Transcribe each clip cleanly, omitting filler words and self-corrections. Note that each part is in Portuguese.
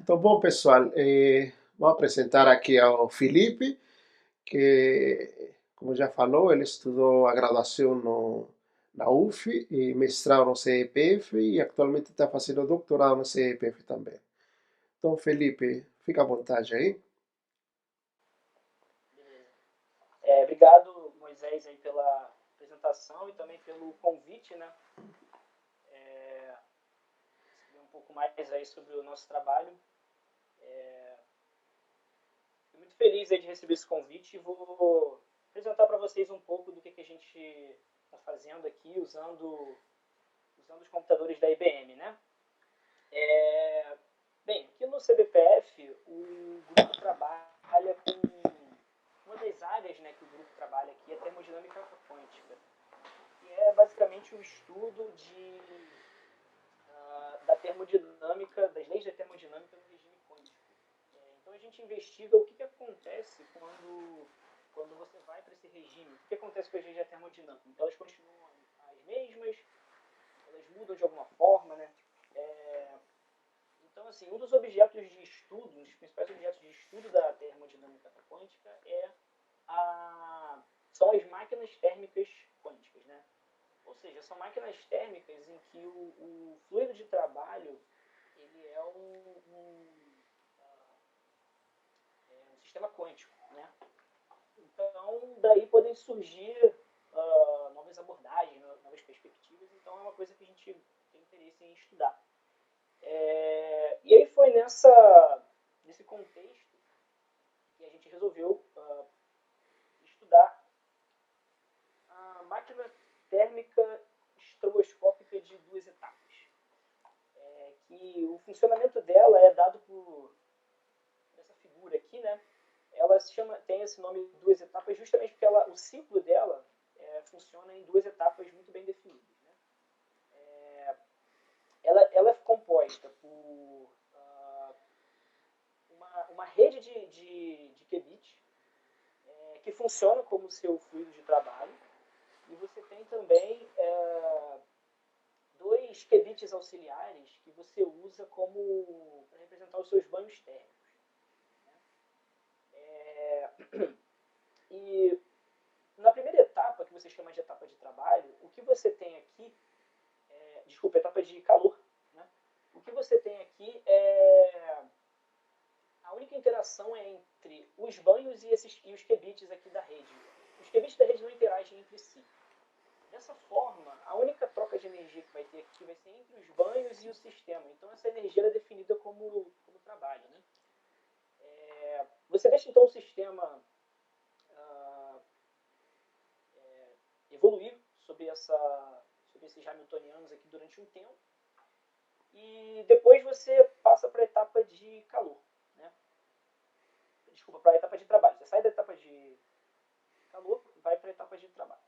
Então, bom, pessoal, vou apresentar aqui ao Felipe, que, como já falou, ele estudou a graduação na UF e mestrado no CEPF e atualmente está fazendo doutorado no CEPF também. Então, Felipe, fica à vontade aí. Beleza. Obrigado, Moisés, aí pela apresentação e também pelo convite, né? Saber um pouco mais aí sobre o nosso trabalho. Fico muito feliz aí de receber esse convite e vou apresentar para vocês um pouco do que a gente está fazendo aqui usando os computadores da IBM, né? É, Bem, aqui no CBPF, o grupo trabalha com uma das áreas, né, que o grupo trabalha aqui é termodinâmica quântica, que é basicamente o estudo da termodinâmica, das leis da termodinâmica no regime quântico. Então a gente investiga o que acontece quando você vai para esse regime, o que acontece com as leis da termodinâmica. Então elas continuam as mesmas, elas mudam de alguma forma, né? É, Então, assim, um dos objetos de estudo, um dos principais objetos de estudo da termodinâmica quântica são as máquinas térmicas quânticas, né? Ou seja, são máquinas térmicas em que o fluido de trabalho ele é um sistema quântico, né? Então, daí podem surgir novas abordagens, novas perspectivas. Então, é uma coisa que a gente tem interesse em estudar. E aí foi nesse contexto que a gente resolveu estudar a máquina térmica estroboscópica de duas etapas. Que o funcionamento dela é dado por essa figura aqui, né? Ela tem esse nome de duas etapas justamente porque o ciclo dela funciona em duas etapas muito bem definidas. Né? Ela é composta por uma rede de qubits que funciona como seu fluido de trabalho. E você tem também dois qubits auxiliares que você usa para representar os seus banhos térmicos. E na primeira etapa, que você chama de etapa de trabalho, o que você tem aqui, desculpa, etapa de calor, né? O que você tem aqui a única interação é entre os banhos e os qubits aqui da rede. Os qubits da rede não interagem entre si. Dessa forma, a única troca de energia que vai ter aqui vai ser entre os banhos e o sistema. Então, essa energia é definida como trabalho. Né? Você deixa, então, o sistema evoluir sobre esses hamiltonianos aqui durante um tempo. E depois você passa para a etapa de calor. Né? Desculpa, para a etapa de trabalho. Você sai da etapa de calor e vai para a etapa de trabalho.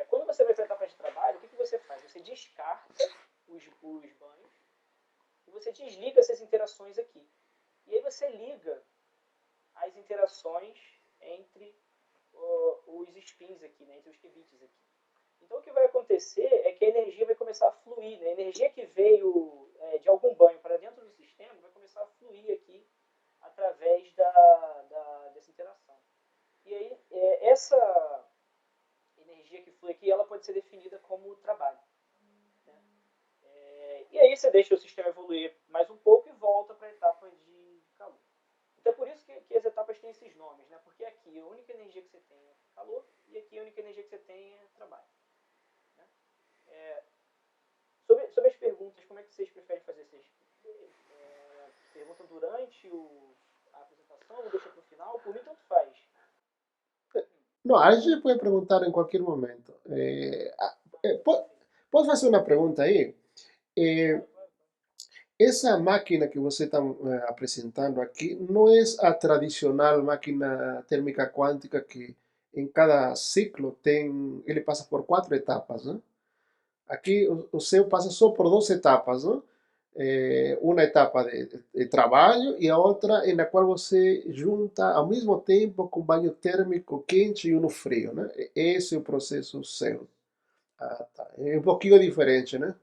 Quando você vai para a etapa de trabalho, o que você faz? Você descarta os banhos e você desliga essas interações aqui. E aí você liga as interações entre os spins aqui, né, entre os qubits aqui. Então o que vai acontecer é que a energia vai começar a fluir. Né? A energia que veio de algum banho para dentro do sistema vai começar a fluir aqui através dessa interação. E aí essa energia que flui aqui, ela pode ser definida como trabalho. Né? E aí você deixa o sistema evoluir mais um pouco e volta para a etapa de calor. Então é por isso que as etapas têm esses nomes, né? Porque aqui a única energia que você tem é calor e aqui a única energia que você tem é trabalho. Né? Sobre as perguntas, como é que vocês preferem fazer? Vocês perguntam durante a apresentação ou deixam para o final? Por mim, tanto faz. No, a gente puede preguntar en cualquier momento. ¿Puedo hacer una pregunta ahí? Eh, Claro, claro. essa máquina que você está apresentando aqui não é a tradicional máquina térmica quântica que em cada ciclo tem, ele passa por quatro etapas, né? Aqui o seu passa só por duas etapas, né? Uma etapa de trabalho e a outra em la qual você junta ao mesmo tempo com banho térmico quente e um frio, né? Esse é o processo seu. Ah, tá. É um pouquinho diferente, né?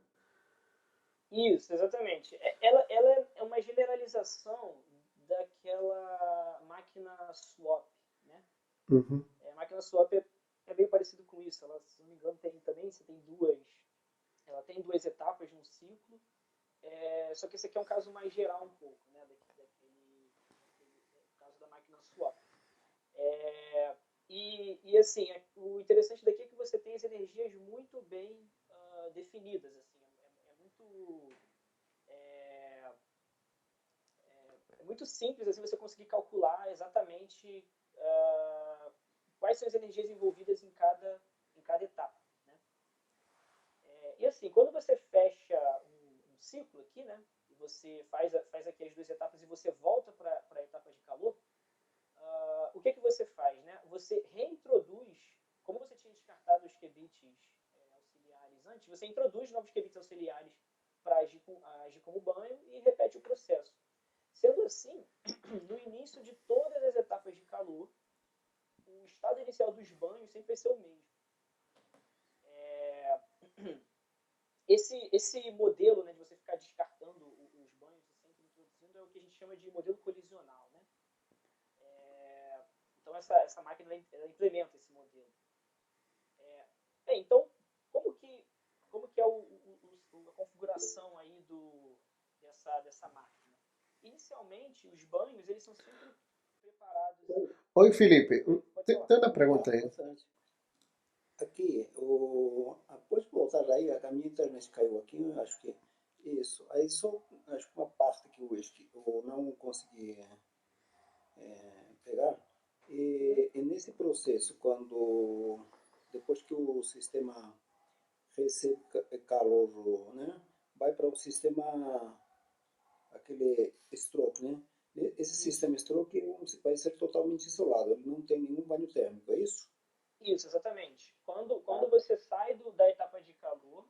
Isso, exatamente. Ela é uma generalização daquela máquina swap, né? Uhum. A máquina swap é bem parecido com isso. Ela, se não me engano, tem também, você tem ela tem duas etapas no ciclo. Só que esse aqui é um caso mais geral um pouco, né? Caso da máquina swap. E assim, o interessante daqui é que você tem as energias muito bem definidas. Assim, é, é muito simples assim você conseguir calcular exatamente quais são as energias envolvidas em cada etapa. Né? E assim, quando você fecha um ciclo aqui, né, e você faz aqui as duas etapas e você volta para a etapa de calor, o que você faz? Né? Você reintroduz, como você tinha descartado os qubits auxiliares antes, você introduz novos qubits auxiliares para agir como banho e repete o processo. Sendo assim, no início de todas as etapas de calor, o estado inicial dos banhos sempre vai ser o mesmo. É, esse modelo, né, de você ficar descartando os banhos e sempre introduzindo é o que a gente chama de modelo colisional. Né? Então essa máquina ela implementa esse modelo. Então, como que, como que é a configuração aí dessa máquina? Inicialmente, os banhos eles são sempre preparados. Oi, Felipe. Pode Tem falar. tem uma pergunta aí. Aqui, pode voltar aí, a minha internet caiu aqui, eu acho que isso. Aí só, acho que uma parte que eu não consegui pegar. E nesse processo, depois que o sistema recebe calor, né, vai para o sistema, aquele stroke, né? Esse Isso. sistema stroke vai ser totalmente isolado, ele não tem nenhum banho térmico, é isso? Isso, exatamente. Ah, Quando você sai da etapa de calor,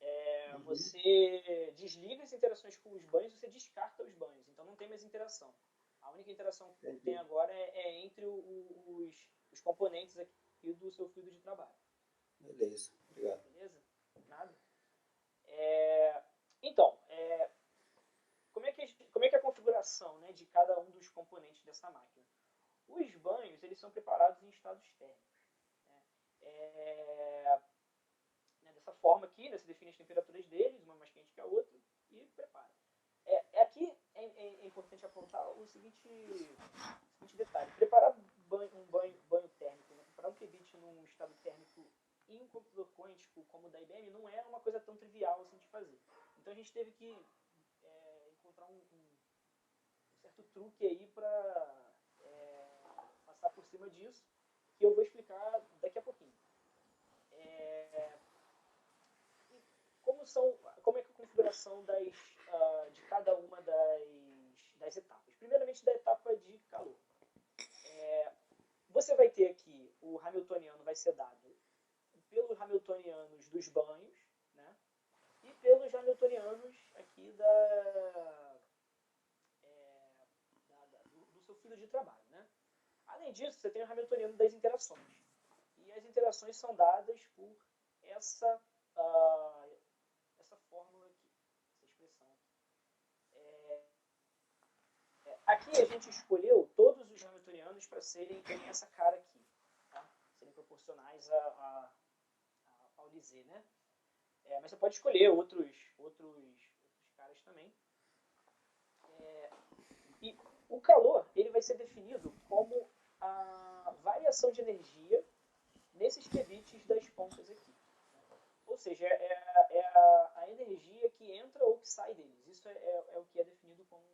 uhum, você desliga as interações com os banhos, você descarta os banhos. Então não tem mais interação. A única interação que tem entendi. agora é entre os componentes aqui do seu fluido de trabalho. Beleza, obrigado. Beleza? Nada? Então, como é que é a configuração, né, de cada um dos componentes dessa máquina? Os banhos eles são preparados em estados térmicos. Né? É, dessa forma aqui, né, você define as temperaturas deles, uma mais quente que a outra, e prepara. Aqui é importante apontar o seguinte detalhe. Preparar banho térmico, né, preparar um qubit num estado térmico em um computador quântico como o da IBM não é uma coisa tão trivial assim de fazer. Então a gente teve que encontrar um certo truque aí para passar por cima disso, que eu vou explicar daqui a pouquinho. É, como é que é a configuração de cada uma das etapas? Primeiramente, da etapa de calor. Você vai ter aqui o hamiltoniano vai ser dado pelos hamiltonianos dos banhos, né? E pelos hamiltonianos aqui do seu fluido de trabalho, né? Além disso, você tem o hamiltoniano das interações. E as interações são dadas por essa, uh, essa fórmula aqui, essa expressão aqui. Aqui a gente escolheu todos os hamiltonianos para serem terem essa cara aqui, tá? Serem proporcionais a Pauli-Z, né? Mas você pode escolher outros caras também. E o calor ele vai ser definido como a variação de energia nesses qubits das pontas aqui. Ou seja, a energia que entra ou que sai deles. Isso é o que é definido como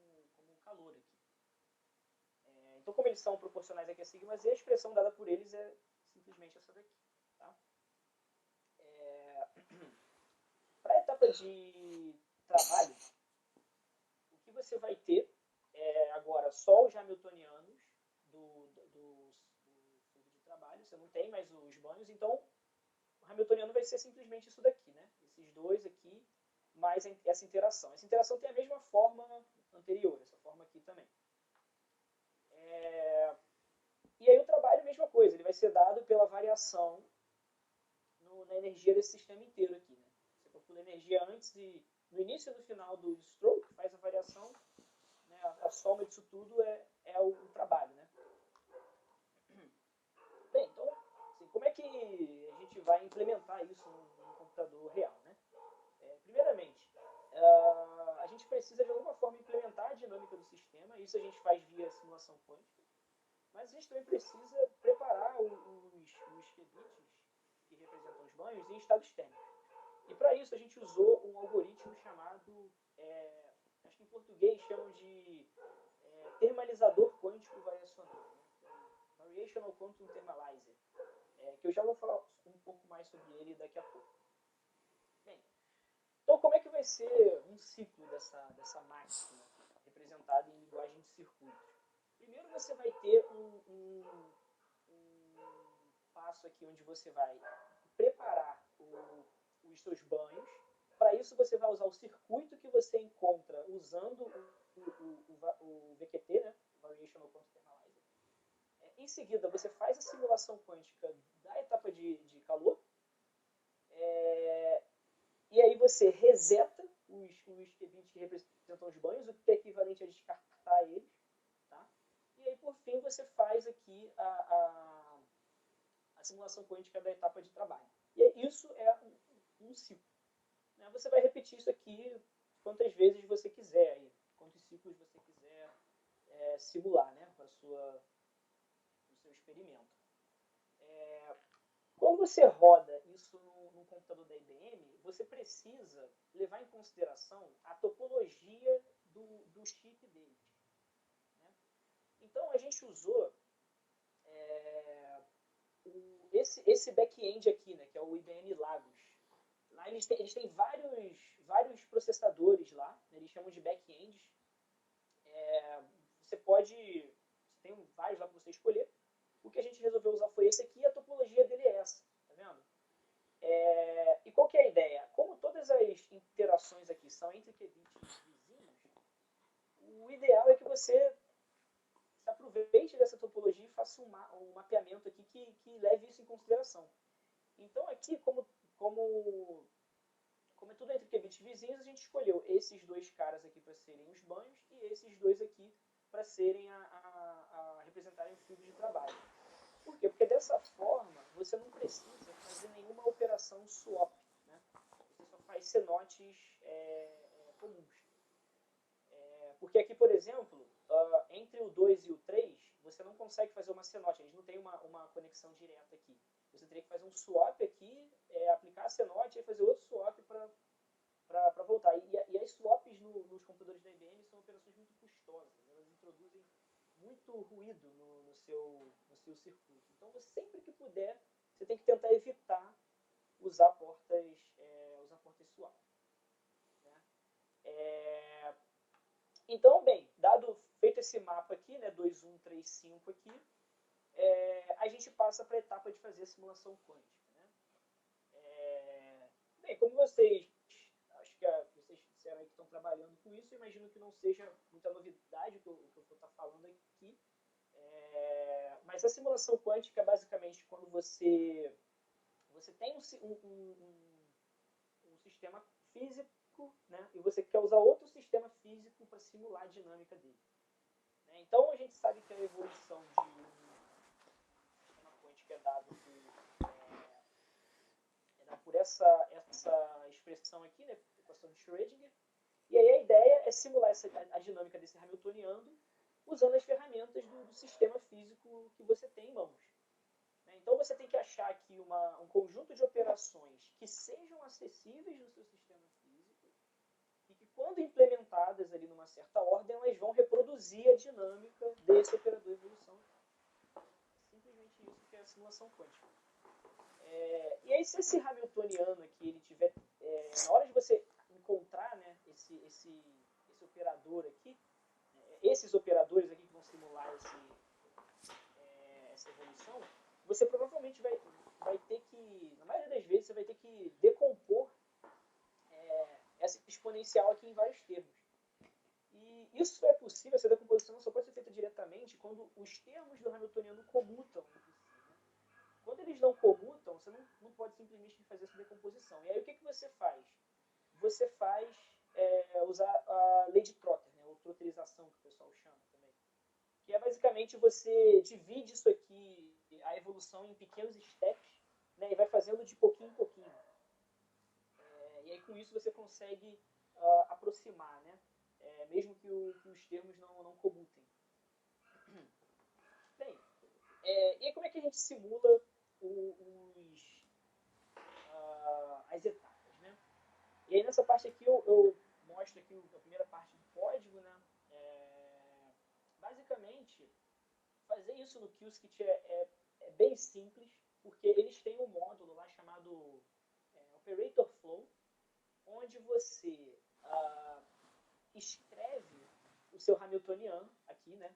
calor aqui. Então, como eles são proporcionais aqui a sigmas, a expressão dada por eles é simplesmente essa daqui. Tá? Para a etapa de trabalho, o que você vai ter agora só os hamiltonianos do fluido de trabalho, você não tem mais os banhos, então o hamiltoniano vai ser simplesmente isso daqui, né? Esses dois aqui, mais essa interação. Essa interação tem a mesma forma anterior, essa forma aqui também. E aí o trabalho, mesma coisa, ele vai ser dado pela variação na energia desse sistema inteiro aqui. Né? Você calcula a energia antes e no início e no final do stroke, faz a variação, né, a soma disso tudo é o trabalho. Né? Bem, então, assim, como é que a gente vai implementar isso num computador real? Né? Primeiramente, a gente precisa de alguma forma implementar a dinâmica do sistema, isso a gente faz via simulação quântica, mas a gente também precisa preparar os qubits que representam os banhos em estados térmicos. E para isso a gente usou um algoritmo chamado, acho que em português chamam de termalizador quântico variacional, né? Variational Quantum Thermalizer, que eu já vou falar um pouco mais sobre ele daqui a pouco. Bem, então como é que vai ser um ciclo dessa máquina representada em linguagem de circuitos? Primeiro você vai ter um passo aqui onde você vai preparar os seus banhos. Para isso você vai usar o circuito que você encontra usando o VQT, né? Variational Quantum Thermalizer. Em seguida você faz a simulação quântica da etapa de calor. E aí você reseta os qubits que representam os banhos, o que é equivalente a descartar eles. Tá? E aí, por fim, você faz aqui a simulação quântica da etapa de trabalho. E isso é um ciclo. Né? Você vai repetir isso aqui quantas vezes você quiser, aí, quantos ciclos você quiser simular, né, para o seu experimento. Quando você roda isso no computador da IBM, você precisa levar em consideração a topologia do chip dele. Né? Então, a gente usou esse back-end aqui, né, que é o IBM Lagos. Lá eles têm vários processadores lá, né, eles chamam de back-ends. Você tem vários lá para você escolher. O que a gente resolveu usar foi esse aqui e a topologia dele é essa, tá vendo? E qual que é a ideia? Como todas as interações aqui são entre qubits vizinhos, o ideal é que você se aproveite dessa topologia e faça um mapeamento aqui que leve isso em consideração. Então aqui, como é tudo entre qubits vizinhos, a gente escolheu esses dois caras aqui para serem os banhos e esses dois aqui para serem a representarem o fluxo de trabalho. Por quê? Porque dessa forma você não precisa fazer nenhuma operação swap. Né? Você só faz cenotes comuns. Porque aqui, por exemplo, entre o 2 e o 3, você não consegue fazer uma cenote. Eles não têm uma conexão direta aqui. Você teria que fazer um swap aqui, aplicar a cenote e fazer outro swap para voltar. E as swaps nos computadores da IBM são operações muito custosas. Elas introduzem muito ruído no seu circuito. Então, sempre que puder, você tem que tentar evitar usar portas swap. Né? Então, bem, feito esse mapa aqui, né, 2, 1, 3, 5 aqui, a gente passa para a etapa de fazer a simulação quântica. Né? Bem, como vocês disseram aí que estão trabalhando com isso, eu imagino que não seja muita novidade o que eu vou estar falando aqui. Mas a simulação quântica é basicamente quando você tem um sistema físico, né, e você quer usar outro sistema físico para simular a dinâmica dele. Né? Então a gente sabe que a evolução de um sistema quântico é dado por essa expressão aqui, né, equação de Schrödinger. E aí a ideia é simular a dinâmica desse hamiltoniano usando as ferramentas do sistema físico que você tem em mãos. Então você tem que achar aqui um conjunto de operações que sejam acessíveis no seu sistema físico e que, quando implementadas ali numa certa ordem, elas vão reproduzir a dinâmica desse operador de evolução. Simplesmente isso que é a simulação quântica. E aí, se esse hamiltoniano aqui ele tiver, na hora de você encontrar, né, esse operador aqui, esses operadores aqui que vão simular essa evolução, você provavelmente vai ter que, na maioria das vezes, você vai ter que decompor essa exponencial aqui em vários termos. E isso é possível, essa decomposição só pode ser feita diretamente quando os termos do hamiltoniano comutam entre si. Né? Quando eles não comutam, você não pode simplesmente fazer essa decomposição. E aí o que você faz? Você faz usar a lei de Trotter, né, ou trotterização, que o pessoal chama também. Que é basicamente você divide isso aqui, a evolução, em pequenos steps, né, e vai fazendo de pouquinho em pouquinho. E aí com isso você consegue aproximar, né, mesmo que os termos não comutem. Bem, e aí como é que a gente simula as etapas, né? E aí nessa parte aqui eu mostro aqui a primeira parte do código, né? Basicamente, fazer isso no Qiskit é bem simples, porque eles têm um módulo lá chamado Operator Flow, onde você escreve o seu Hamiltoniano aqui, né?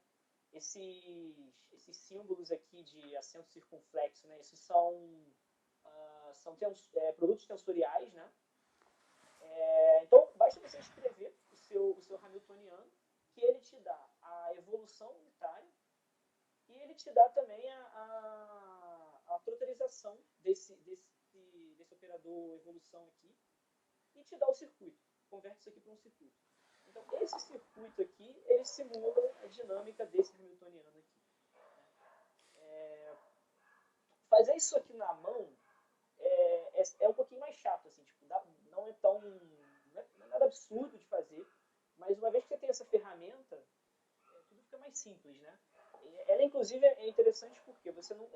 Esses símbolos aqui de acento circunflexo, né? Esses são produtos tensoriais, né? Então, basta você escrever o seu Hamiltoniano, que ele te dá a evolução unitária e ele te dá também a trotterização desse operador evolução aqui e te dá o circuito. Converte isso aqui para um circuito. Então, esse circuito aqui, ele simula a dinâmica desse Hamiltoniano aqui. Fazer isso aqui na mão é um pouquinho mais chato, assim, tipo, não é nada absurdo de fazer, mas uma vez que você tem essa ferramenta, tudo fica mais simples, né? Ela, inclusive, é interessante porque você não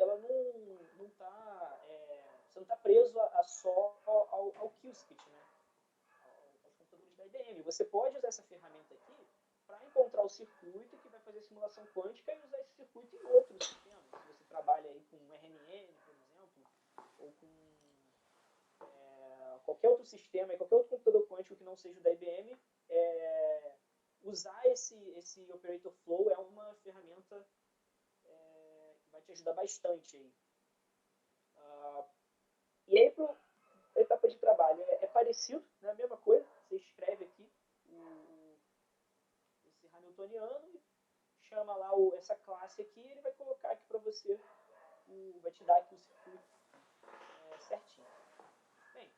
está preso só ao Qiskit, né? Aos computadores da IBM. Você pode usar essa ferramenta aqui para encontrar o circuito que vai fazer a simulação quântica e usar esse circuito em outros sistemas. Se você trabalha aí com RNN, por exemplo, ou com qualquer outro sistema, qualquer outro computador quântico que não seja o da IBM, usar esse Operator Flow é uma ferramenta que vai te ajudar bastante aí. E aí, para a etapa de trabalho, é parecido, né? A mesma coisa. Você escreve aqui esse Hamiltoniano e chama lá essa classe aqui, ele vai colocar aqui para você, vai te dar aqui o circuito certinho. Bem,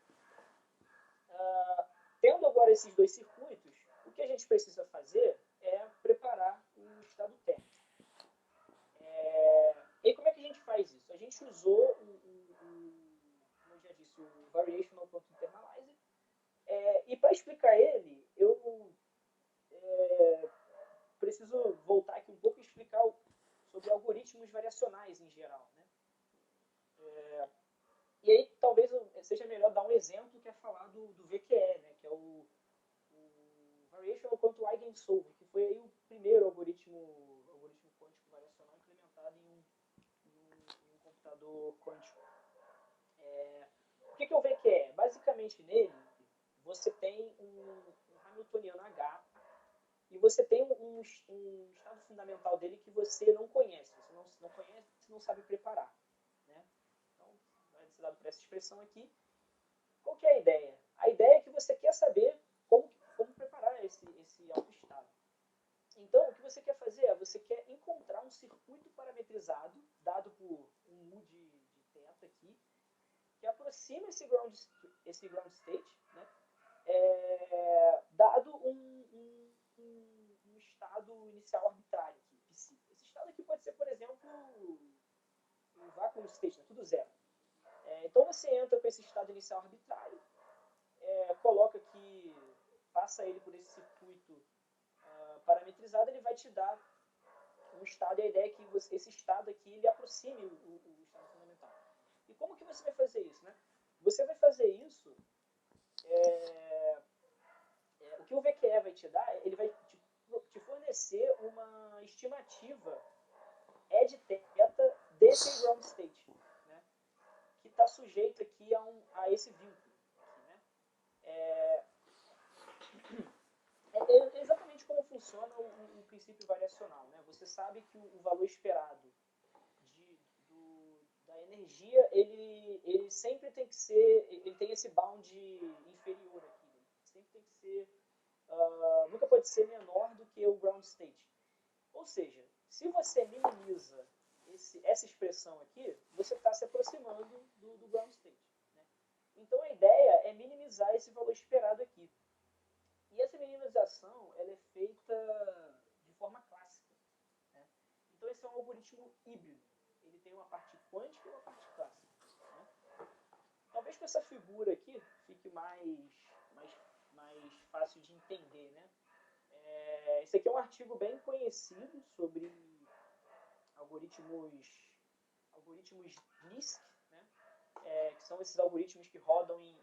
tendo agora esses dois circuitos, o que a gente precisa fazer é preparar o estado térmico. E como é que a gente faz isso? A gente usou como eu já disse, o Variational.Internalizer. E para explicar ele, eu preciso voltar aqui um pouco e explicar sobre algoritmos variacionais em geral, né? E aí talvez seja melhor dar um exemplo que é falar do VQE, né? Que é o Variational Quantum Eigensolver, que foi aí o primeiro algoritmo quântico variacional implementado em um computador quântico. O que é o VQE? Basicamente nele, você tem um Hamiltoniano H e você tem um estado fundamental dele que você não conhece. Você não conhece, você não sabe preparar. Né? Então, vai ser dado por essa expressão aqui. Qual que é a ideia? A ideia é que você quer saber como preparar esse autoestado. Então, o que você quer fazer é, você quer encontrar um circuito parametrizado, dado por um mu de θ aqui, que aproxima esse ground state, né? Dado um estado inicial arbitrário aqui, psi. Esse estado aqui pode ser, por exemplo, um vacuum state, né? Tudo zero. Então você entra com esse estado inicial arbitrário, coloca aqui, passa ele por esse circuito parametrizado, ele vai te dar um estado, e a ideia é que esse estado aqui ele aproxime o estado fundamental. E como que você vai fazer isso, né? Você vai fazer isso, o que o VQE vai te dar, ele vai te fornecer uma estimativa de θ desse ground state, né? Que está sujeito aqui a esse vínculo. Aqui, né? É exatamente como funciona o princípio variacional, né? Você sabe que o valor esperado da energia, ele sempre tem que ser, ele tem esse bound inferior aqui, né? Sempre tem que ser, nunca pode ser menor do que o ground state. Ou seja, se você minimiza essa expressão aqui, você está se aproximando do ground state, né? Então a ideia é minimizar esse valor esperado aqui. E essa minimização ela é feita de forma clássica, né? Então esse é um algoritmo híbrido. Ele tem uma parte quântica e uma parte clássica, né? Talvez com essa figura aqui fique mais fácil de entender, né? Esse aqui é um artigo bem conhecido sobre algoritmos NISQ, né? Que são esses algoritmos que rodam em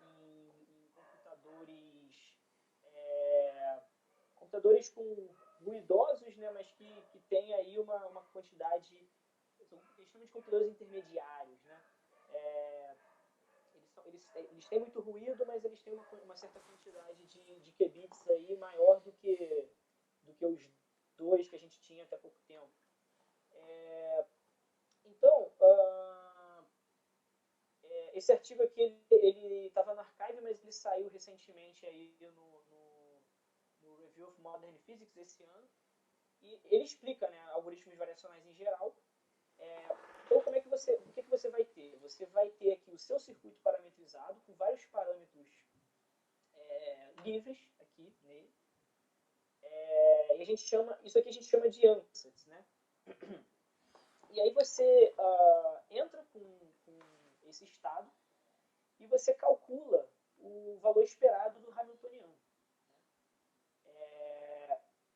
computadores com ruidosos, né? Mas que tem aí uma quantidade, eles chamam de computadores intermediários, né? Eles têm muito ruído, mas eles têm uma certa quantidade de qubits aí maior do que os dois que a gente tinha até pouco tempo. Então, esse artigo aqui ele estava no Archive, mas ele saiu recentemente aí no Review of Modern Physics esse ano. E ele explica, né, algoritmos variacionais em geral. Então, o que você vai ter? Você vai ter aqui o seu circuito parametrizado com vários parâmetros livres aqui nele. E isso aqui a gente chama de ansatz, né? E aí você entra com esse estado e você calcula o valor esperado do Hamiltoniano.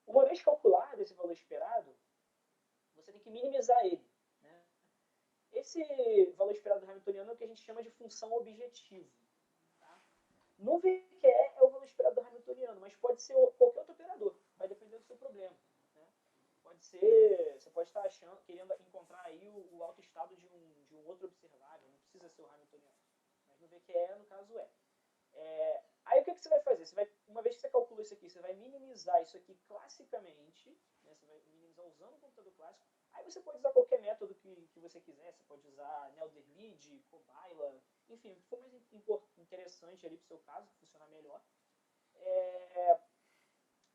Uma vez calculado esse valor esperado, você tem que minimizar ele, né? Esse valor esperado do Hamiltoniano é o que a gente chama de função objetivo. Tá? No VQE é o valor esperado do Hamiltoniano, mas pode ser qualquer outro operador, vai depender do seu problema. Né? Você pode estar querendo encontrar aí o autoestado de um outro observável, não precisa ser o Hamiltoniano, mas no VQE, no caso, aí o que você vai fazer? Uma vez que você calcula isso aqui, você vai minimizar isso aqui classicamente, né? Você vai minimizar usando o computador clássico. Aí você pode usar qualquer método que você quiser, você pode usar Nelderlid, Cobila, enfim, o que for mais interessante ali para o seu caso, que funcionar melhor.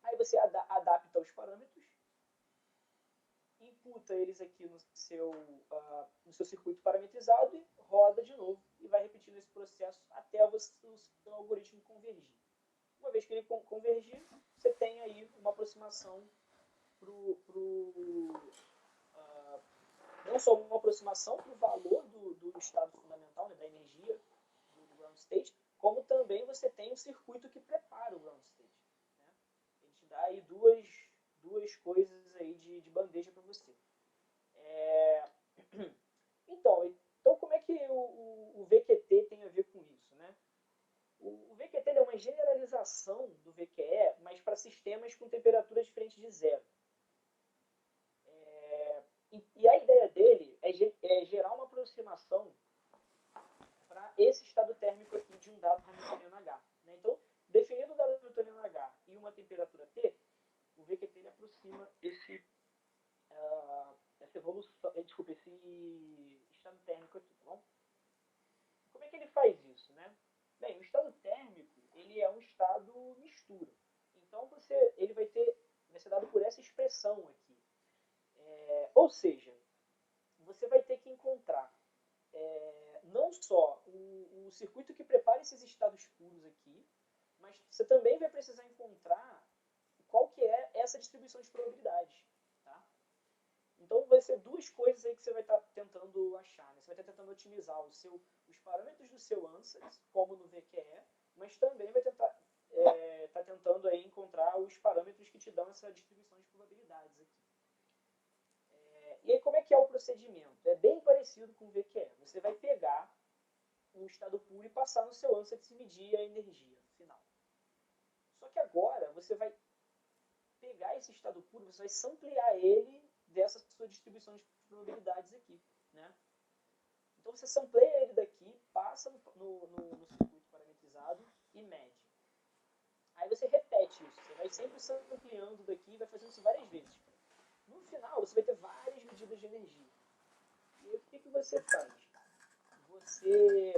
Aí você adapta os parâmetros, imputa eles aqui no seu circuito parametrizado e roda de novo e vai repetindo esse processo até o seu algoritmo convergir. Uma vez que ele convergir, você tem aí uma aproximação não só uma aproximação para o valor do estado fundamental, né, da energia do ground state, como também você tem um circuito que prepara o ground state. Né? Ele te dá aí duas coisas aí de bandeja para você. Então, como é que o VQT tem a ver com isso? Né? O VQT é uma generalização do VQE, mas para sistemas com temperatura diferente de zero. E a ideia dele é gerar uma aproximação para esse estado térmico aqui de um dado Hamiltoniano H. Né? Então, definindo um dado Hamiltoniano H e uma temperatura T, o VQT ele aproxima essa evolução, esse estado térmico aqui, tá bom? Como é que ele faz isso, né? Bem, o estado térmico ele é um estado mistura. Então ele vai ser dado por essa expressão aqui. Ou seja, você vai ter que encontrar não só o circuito que prepara esses estados puros aqui, mas você também vai precisar encontrar qual que é essa distribuição de probabilidade. Tá? Então vai ser duas coisas aí que você vai estar tentando achar. Né? Você vai estar tentando otimizar os parâmetros do seu ANSYS, como no VQE, mas também vai estar tentando aí encontrar os parâmetros que te dão essa distribuição de probabilidades aqui. E aí como é que é o procedimento? É bem parecido com o VQE. Você vai pegar um estado puro e passar no seu ANSYS e medir a energia final. Só que agora você vai pegar esse estado puro, você vai samplear ele dessa sua distribuição de probabilidades aqui. Né? Então você sampleia ele daqui, passa no circuito parametrizado e mede. Aí você repete isso, você vai sempre sampleando daqui e vai fazendo isso várias vezes. No final, você vai ter várias medidas de energia. E aí, o que você faz? Você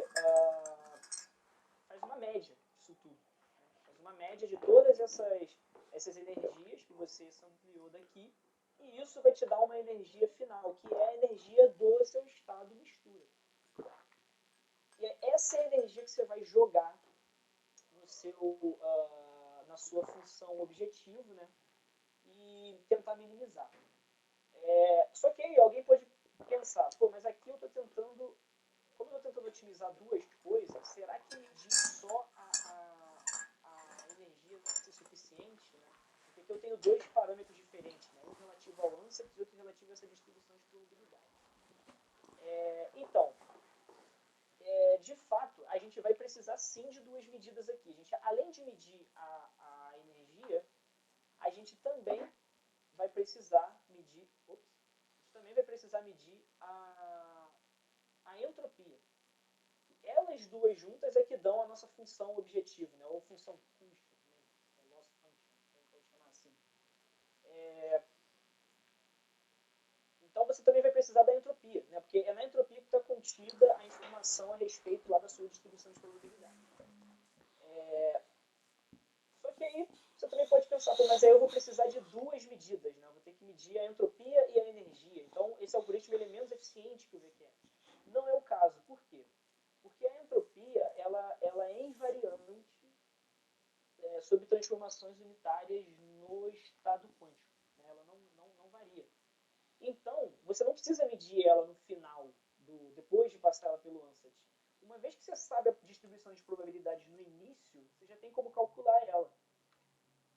faz uma média disso tudo. Né? Faz uma média de todas essas energias que você sampleou daqui. E isso vai te dar uma energia final, que é a energia do seu estado mistura. E é essa energia que você vai jogar sua função objetivo, né? E tentar minimizar. Só que aí alguém pode pensar, pô, mas aqui eu estou tentando, como eu estou tentando otimizar duas coisas, será que medir só a energia vai ser suficiente, né? Porque aqui eu tenho dois parâmetros diferentes, né? Um relativo ao ANSET e outro relativo a essa distribuição de probabilidade. Então, de fato, a gente vai precisar sim de duas medidas aqui. A gente, além de medir a energia, a gente também vai precisar medir, a entropia. Elas duas juntas é que dão a nossa função objetivo, né? Ou função custo, né? Loss function, pode chamar assim. Então você também vai precisar da entropia, né? Porque é na entropia que está contida a informação a respeito lá da sua distribuição de probabilidade. Só que aí você também pode pensar, mas aí eu vou precisar de duas medidas, né? Eu vou ter que medir a entropia e a energia. Então esse algoritmo ele é menos eficiente que o VQE. Não é o caso. Por quê? Porque a entropia ela é invariante sob transformações unitárias no estado quântico. Né? Ela não varia. Então, você não precisa medir ela no final, depois de passar ela pelo ANSET. Uma vez que você sabe a distribuição de probabilidades no início, você já tem como calcular ela.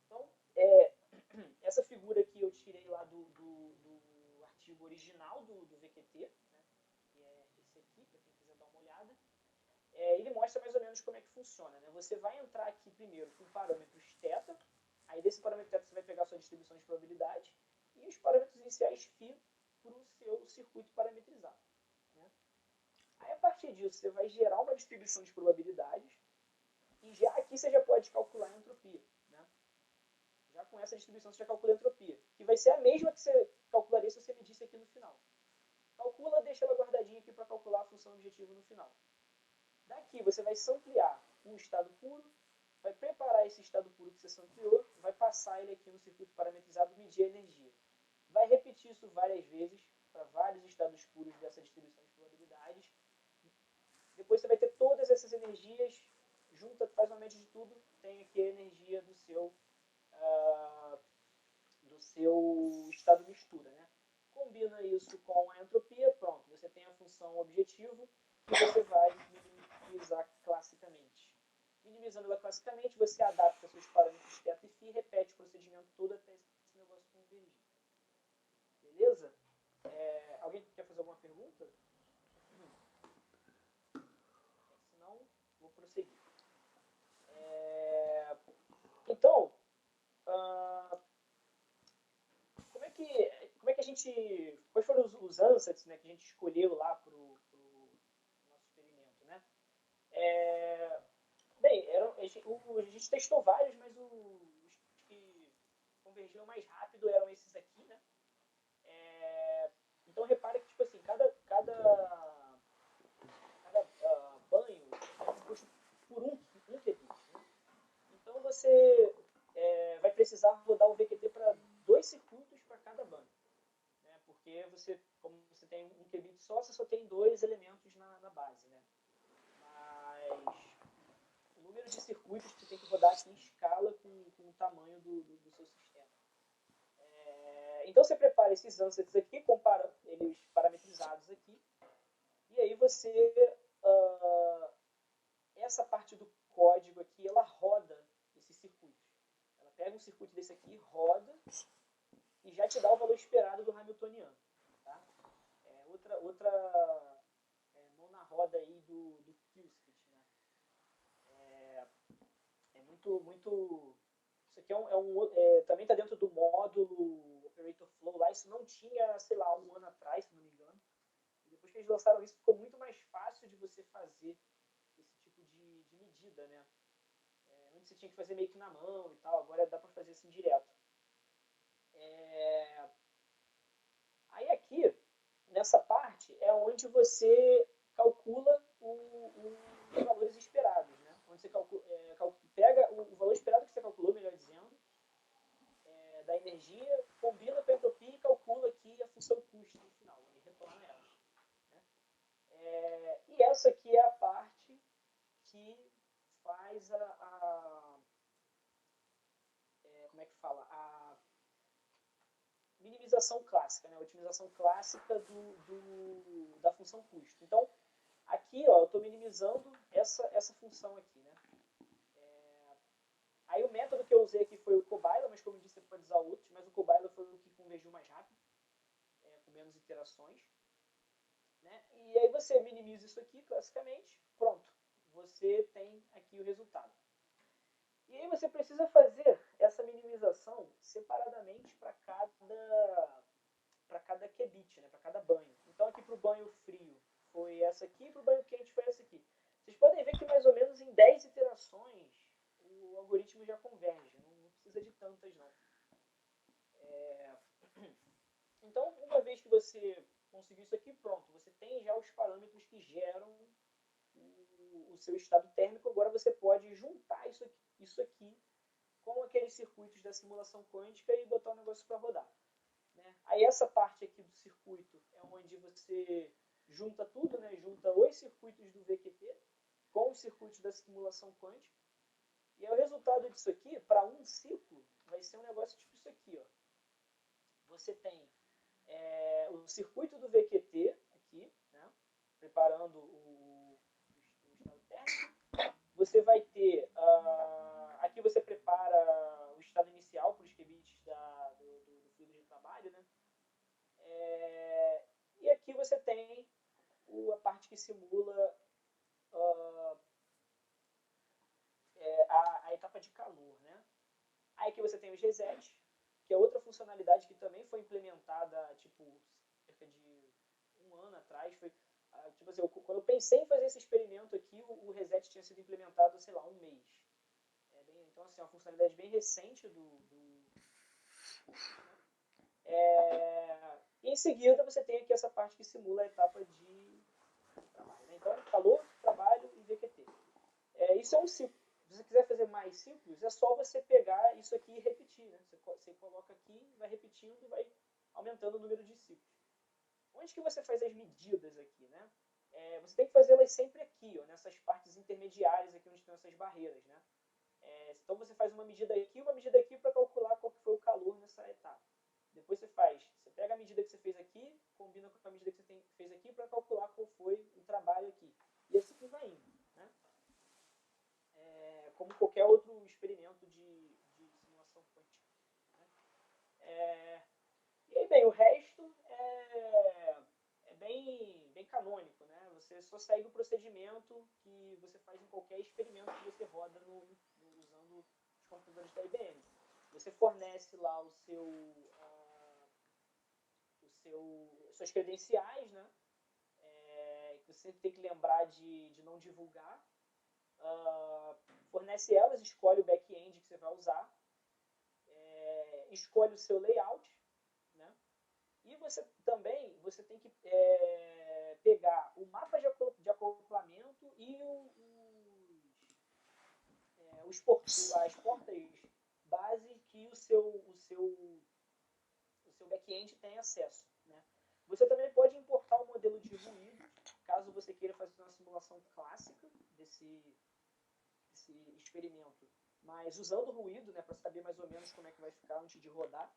Então, essa figura aqui eu tirei lá do artigo original do VQT, né, que é esse aqui, para quem quiser dar uma olhada. Ele mostra mais ou menos como é que funciona. Né? Você vai entrar aqui primeiro com parâmetros θ, aí desse parâmetro θ você vai pegar a sua distribuição de probabilidade, e os parâmetros iniciais φ para o seu circuito parametrizado. Né? Aí a partir disso você vai gerar uma distribuição de probabilidades, e já aqui você já pode calcular a entropia. Né? Já com essa distribuição você já calcula a entropia, que vai ser a mesma que você calcularia se você medisse aqui no final. Calcula, deixa ela guardadinha aqui para calcular a função objetiva no final. Daqui você vai samplear um estado puro, vai preparar esse estado puro que você sampleou, vai passar ele aqui no circuito parametrizado e medir a energia. Vai repetir isso várias vezes para vários estados puros dessa distribuição de probabilidades. Depois você vai ter todas essas energias, junta, faz uma média de tudo, tem aqui a energia do seu estado mistura. Né? Combina isso com a entropia, pronto, você tem a função objetivo que você vai minimizar classicamente. Minimizando ela classicamente, você adapta seus parâmetros θ e φ e repete o procedimento todo até esse negócio convergir. Beleza? Alguém quer fazer alguma pergunta? Senão, vou prosseguir. Então, como é que a gente... Quais foram os ansatz, né, que a gente escolheu lá para o nosso experimento? Né? Bem, a gente testou vários, mas os que convergiam mais rápido eram esses aqui, né? Então repara que, tipo assim, cada banho é composto por um qubit. Né? Então você vai precisar rodar o VQT para 2 circuitos para cada banho. Né? Porque como você tem um qubit só, você só tem 2 elementos na base. Né? Mas o número de circuitos que você tem que rodar aqui em escala com o tamanho do seu sistema. Então você prepara esses ansatz aqui, compara eles parametrizados aqui, e aí você, essa parte do código aqui, ela roda esses circuitos. Ela pega um circuito desse aqui, roda, e já te dá o valor esperado do Hamiltoniano. Tá? Outra mão na roda aí do Qiskit. Né? Muito... Isso aqui também está dentro do módulo Operator Flow lá. Isso não tinha, sei lá, 1 ano atrás, se não me engano. E depois que eles lançaram isso, ficou muito mais fácil de você fazer esse tipo de medida, né? Antes você tinha que fazer meio que na mão e tal, agora dá para fazer assim direto. Aí aqui, nessa parte, é onde você calcula os valores esperados, né? Onde você pega o valor esperado que você calculou, melhor dizendo, da energia, combina com a entropia e calcula aqui a função custo no final, e retorna ela. Né? E essa aqui é a parte que faz minimização clássica, né? A otimização clássica da função custo. Então, aqui ó, eu estou minimizando essa função aqui. Né? Aí o método que eu usei aqui foi o Cobila, mas como eu disse, você pode usar outros, mas o Cobila foi o que convergiu mais rápido, com menos iterações. Né? E aí você minimiza isso aqui, classicamente, pronto. Você tem aqui o resultado. E aí você precisa fazer essa minimização separadamente para cada qubit, né? Para cada banho. Então aqui para o banho frio foi essa aqui, para o banho quente foi essa aqui. Vocês podem ver que mais ou menos em 10 iterações o algoritmo já converge. Não precisa de tantas não. Então, uma vez que você conseguiu isso aqui, pronto. Você tem já os parâmetros que geram o seu estado térmico. Agora você pode juntar isso aqui com aqueles circuitos da simulação quântica e botar o negócio para rodar. Né? Aí essa parte aqui do circuito é onde você junta tudo, né? Junta os circuitos do VQT com os circuitos da simulação quântica. E aí o resultado disso aqui, para um ciclo, vai ser um negócio tipo isso aqui. Ó. Você tem o circuito do VQT aqui, né? Preparando o estado térmico. Você vai ter, aqui você prepara o estado inicial para os qubits do fluido de trabalho, né? E aqui você tem a parte que simula a etapa de calor, né? Aí aqui você tem os resets, que é outra funcionalidade que também foi implementada, tipo, cerca de um ano atrás. Foi, tipo assim, quando eu pensei em fazer esse experimento aqui, o reset tinha sido implementado, sei lá, um mês. Então, assim, é uma funcionalidade bem recente em seguida, você tem aqui essa parte que simula a etapa de trabalho. Né? Então, calor, trabalho e VQT. Isso é um ciclo. Se você quiser fazer mais ciclos, é só você pegar isso aqui e repetir. Né? Você coloca aqui, vai repetindo e vai aumentando o número de ciclos. Onde que você faz as medidas aqui? Né? Você tem que fazê-las sempre aqui, ó, nessas partes intermediárias aqui onde estão essas barreiras. Né? Então você faz uma medida aqui para calcular qual que foi o calor nessa etapa. Depois você pega a medida que você fez aqui, combina com a medida que você fez aqui para calcular qual foi o trabalho aqui. E assim vai indo. Né? Como qualquer outro experimento de simulação quântica. Né? E aí, bem, o resto é bem canônico. Né? Você só segue o procedimento que você faz em qualquer experimento que você roda usando os computadores da IBM. Você fornece lá suas credenciais, né? Que você tem que lembrar de não divulgar. Fornece elas, escolhe o back-end que você vai usar, escolhe o seu layout, né? E você tem que pegar o mapa de acoplamento e as portas base que o seu back-end tem acesso. Né? Você também pode importar o modelo de ruído, caso você queira fazer uma simulação clássica desse experimento, mas usando ruído, né, para saber mais ou menos como é que vai ficar antes de rodar,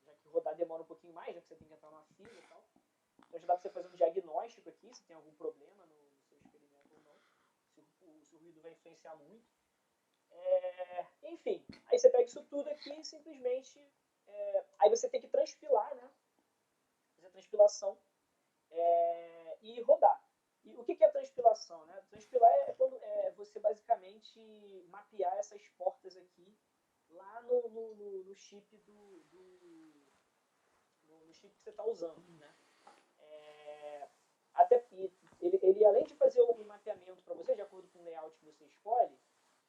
já que rodar demora um pouquinho mais, já que você tem que entrar numa fila e tal. Então já dá para você fazer um diagnóstico aqui, se tem algum problema no seu experimento ou não, se o ruído vai influenciar muito. Enfim, aí você pega isso tudo aqui e simplesmente... aí você tem que transpilar, né? Fazer a transpilação e rodar. E o que é transpilação? Né? Transpilar é quando você basicamente mapear essas portas aqui lá no chip no chip que você está usando. Né? Ele, além de fazer o mapeamento para você, de acordo com o layout que você escolhe,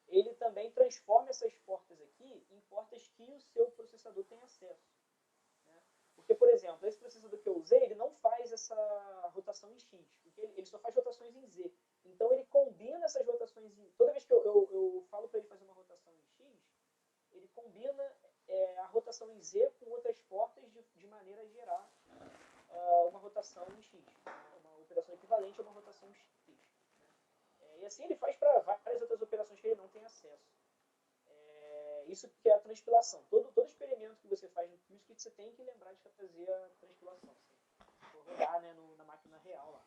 ele também transforma essas portas aqui em portas que o seu processador tem acesso. Né? Porque, por exemplo, esse processador que eu usei, ele não faz essa rotação em X, porque ele só faz rotações em Z. Então ele combina essas rotações toda vez que eu falo para ele fazer uma rotação em X, ele combina a rotação em Z com outras portas de maneira a gerar uma rotação em X, uma operação equivalente a uma rotação em X. E assim ele faz para várias outras operações que ele não tem acesso. isso que é a transpilação. Todo experimento que você faz no Qiskit, você tem que lembrar de fazer a transpilação. Você rodar, né, na máquina real lá.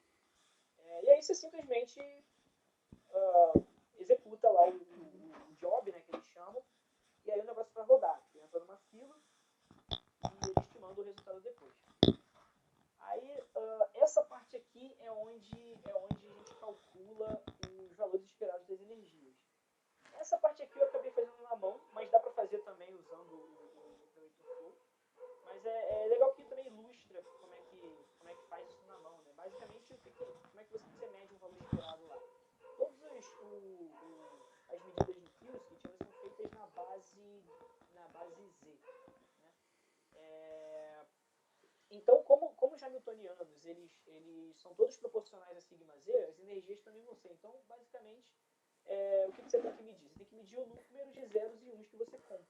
E aí você simplesmente executa lá o job, né, que eles chamam, e aí o negócio vai rodar. Você entra numa fila e eles te mandam o resultado depois. Aí, essa parte aqui é onde a gente calcula os valores esperados das energias. Essa parte aqui eu acabei fazendo na mão, mas dá para fazer também usando o Operator Flow. Mas é legal que também ilustra como é que faz isso na mão, né? Basicamente, como é que você mede um valor esperado lá. Todas as medidas do Qiskit, elas são feitas na base Z. Né? Então, como os hamiltonianos eles são todos proporcionais a sigma z, as energias também vão ser. Então, basicamente, o que você tem que medir? Você tem que medir o número de zeros e uns que você compra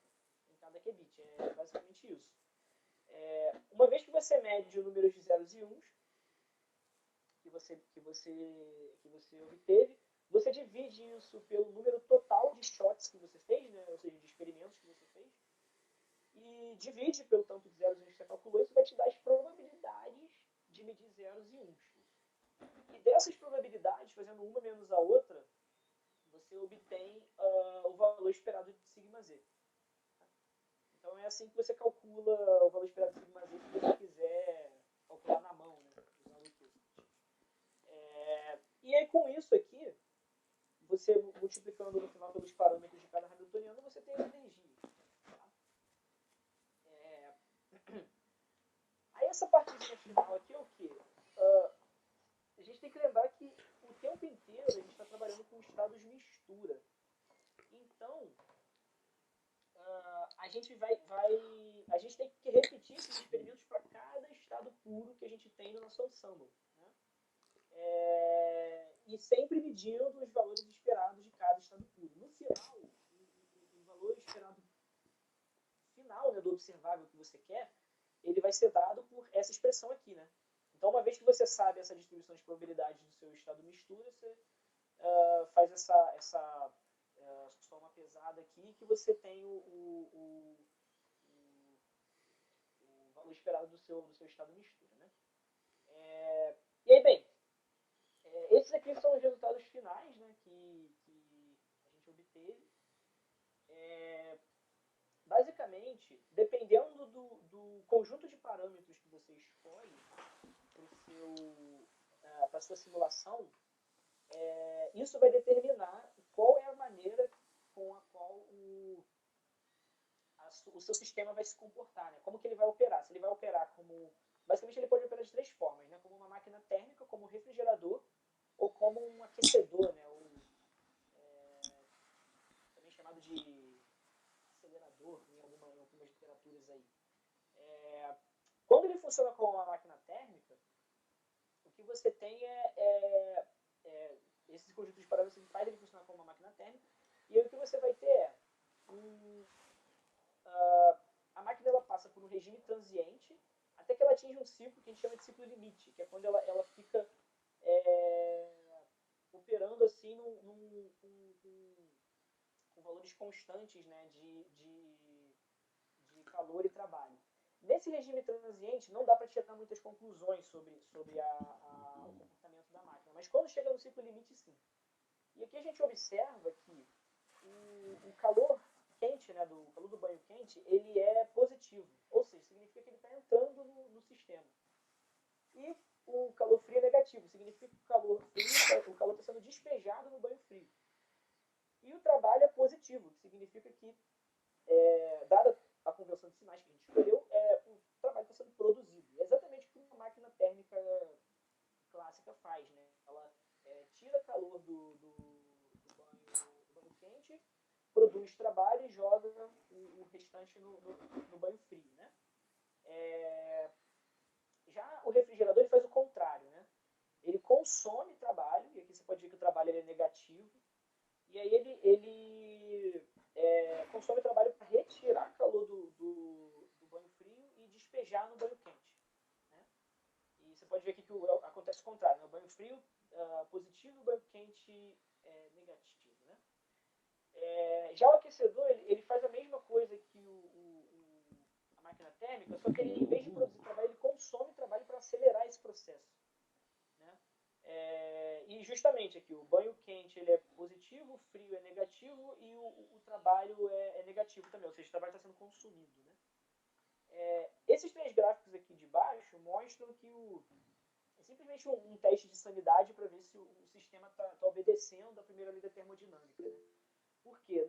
em cada qubit. É basicamente isso. Uma vez que você mede o número de zeros e uns que você obteve, você divide isso pelo número total de shots que você fez, né? Ou seja, de experimentos que você fez, e divide pelo tanto de zeros e uns que você calculou, isso vai te dar as probabilidades de medir zeros e uns. E dessas probabilidades, fazendo uma menos a outra, você obtém o valor esperado de sigma z. Então é assim que você calcula o valor esperado de sigma z se você quiser calcular na mão, né, usando o Qiskit. E aí com isso aqui, você multiplicando no final pelos parâmetros de cada hamiltoniano, você tem a energia. Aí essa partezinha final aqui é o quê? A gente tem que lembrar que o tempo inteiro a gente está trabalhando com estados mistura. Então, a gente tem que repetir esses experimentos para cada estado puro que a gente tem no nosso ensemble. Né? E sempre medindo os valores esperados de cada estado puro. No final, o valor esperado final, né, do observável que você quer, ele vai ser dado por essa expressão aqui, né? Então, uma vez que você sabe essa distribuição de probabilidades do seu estado mistura, você faz essa soma pesada aqui, que você tem o valor esperado do seu estado mistura, né? E aí, bem, esses aqui são os resultados finais, né, que a gente obteve. Basicamente, dependendo do conjunto de parâmetros que você escolhe para a sua simulação, isso vai determinar qual é a maneira com a qual o seu sistema vai se comportar, né? Como que ele vai operar. Se ele vai operar como... Basicamente, ele pode operar de três formas, né? Como uma máquina térmica, como um refrigerador, ou como um aquecedor, né? Também chamado de acelerador em algumas literaturas aí. Quando ele funciona como uma máquina térmica, o que você tem esse conjunto de parâmetros que faz ele funcionar como uma máquina térmica, e aí o que você vai ter a máquina ela passa por um regime transiente até que ela atinge um ciclo que a gente chama de ciclo limite, que é quando ela fica operando assim com valores constantes, né, de calor e trabalho. Nesse regime transiente, não dá para tirar muitas conclusões sobre o comportamento da máquina, mas quando chega no ciclo limite, sim. E aqui a gente observa que o calor quente, né, o calor do banho quente, ele é positivo, ou seja, significa que ele está entrando no sistema. E o calor frio é negativo, significa que o calor está sendo despejado no banho frio. E o trabalho é positivo, que significa que, dada a convenção de sinais que a gente escolheu, o trabalho está sendo produzido. É exatamente o que uma máquina térmica clássica faz, né? Ela tira calor do banho quente, produz trabalho e joga o restante no banho frio, né? Já o refrigerador ele faz o contrário, né? Ele consome trabalho, e aqui você pode ver que o trabalho ele é negativo, e aí ele consome trabalho para retirar calor do banho frio e despejar no banho quente. Né? E você pode ver aqui que acontece o contrário, né? O banho frio positivo e o banho quente negativo. Né? Já o aquecedor, ele faz a mesma coisa que a máquina térmica, só que ele, em vez de produzir trabalho, ele consome trabalho para acelerar esse processo. Né? E justamente aqui, o banho quente ele é positivo, o frio é negativo e o trabalho é negativo também, ou seja, o trabalho está sendo consumido. Né? Esses três gráficos aqui de baixo mostram que é simplesmente um teste de sanidade para ver se o sistema está obedecendo a primeira lei da termodinâmica. Né? Porque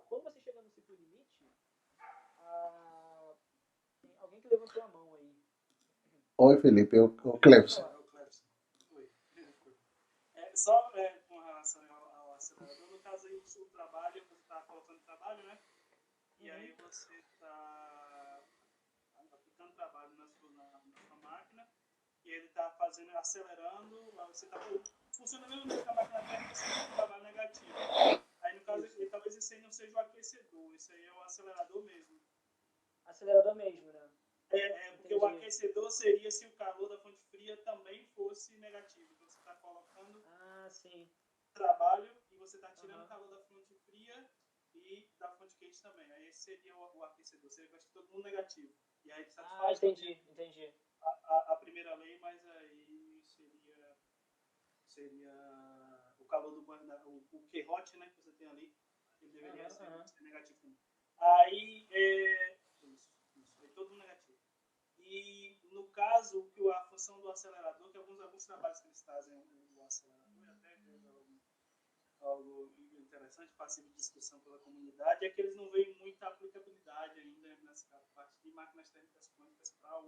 quando você chega no ciclo limite, tem alguém que levantou a mão aí. Oi, Felipe, o Clebson. Oi. Só com relação ao acelerador, no caso aí o trabalho, você está colocando trabalho, né? E aí você está aplicando trabalho na sua máquina e ele está acelerando, você está funcionando mesmo que a máquina térmica, você tem um trabalho negativo. Aí no caso, talvez esse aí não seja o aquecedor, esse aí é o acelerador mesmo. Acelerador mesmo, né? Porque o aquecedor seria se o calor da fonte fria também fosse negativo. Então você está colocando trabalho e você está tirando o calor da fonte fria e da fonte quente também. Aí esse seria o aquecedor, seria todo mundo negativo. E aí satisfaz entendi. A primeira lei, mas aí seria o calor do banho, o Q-hot, né, que você tem ali, ele deveria ser negativo também. Aí isso, é todo negativo. E no caso, a função do acelerador, que alguns trabalhos que eles trazem o acelerador, até algo interessante, passivo de discussão pela comunidade, é que eles não veem muita aplicabilidade ainda nessa parte de máquinas térmicas quânticas para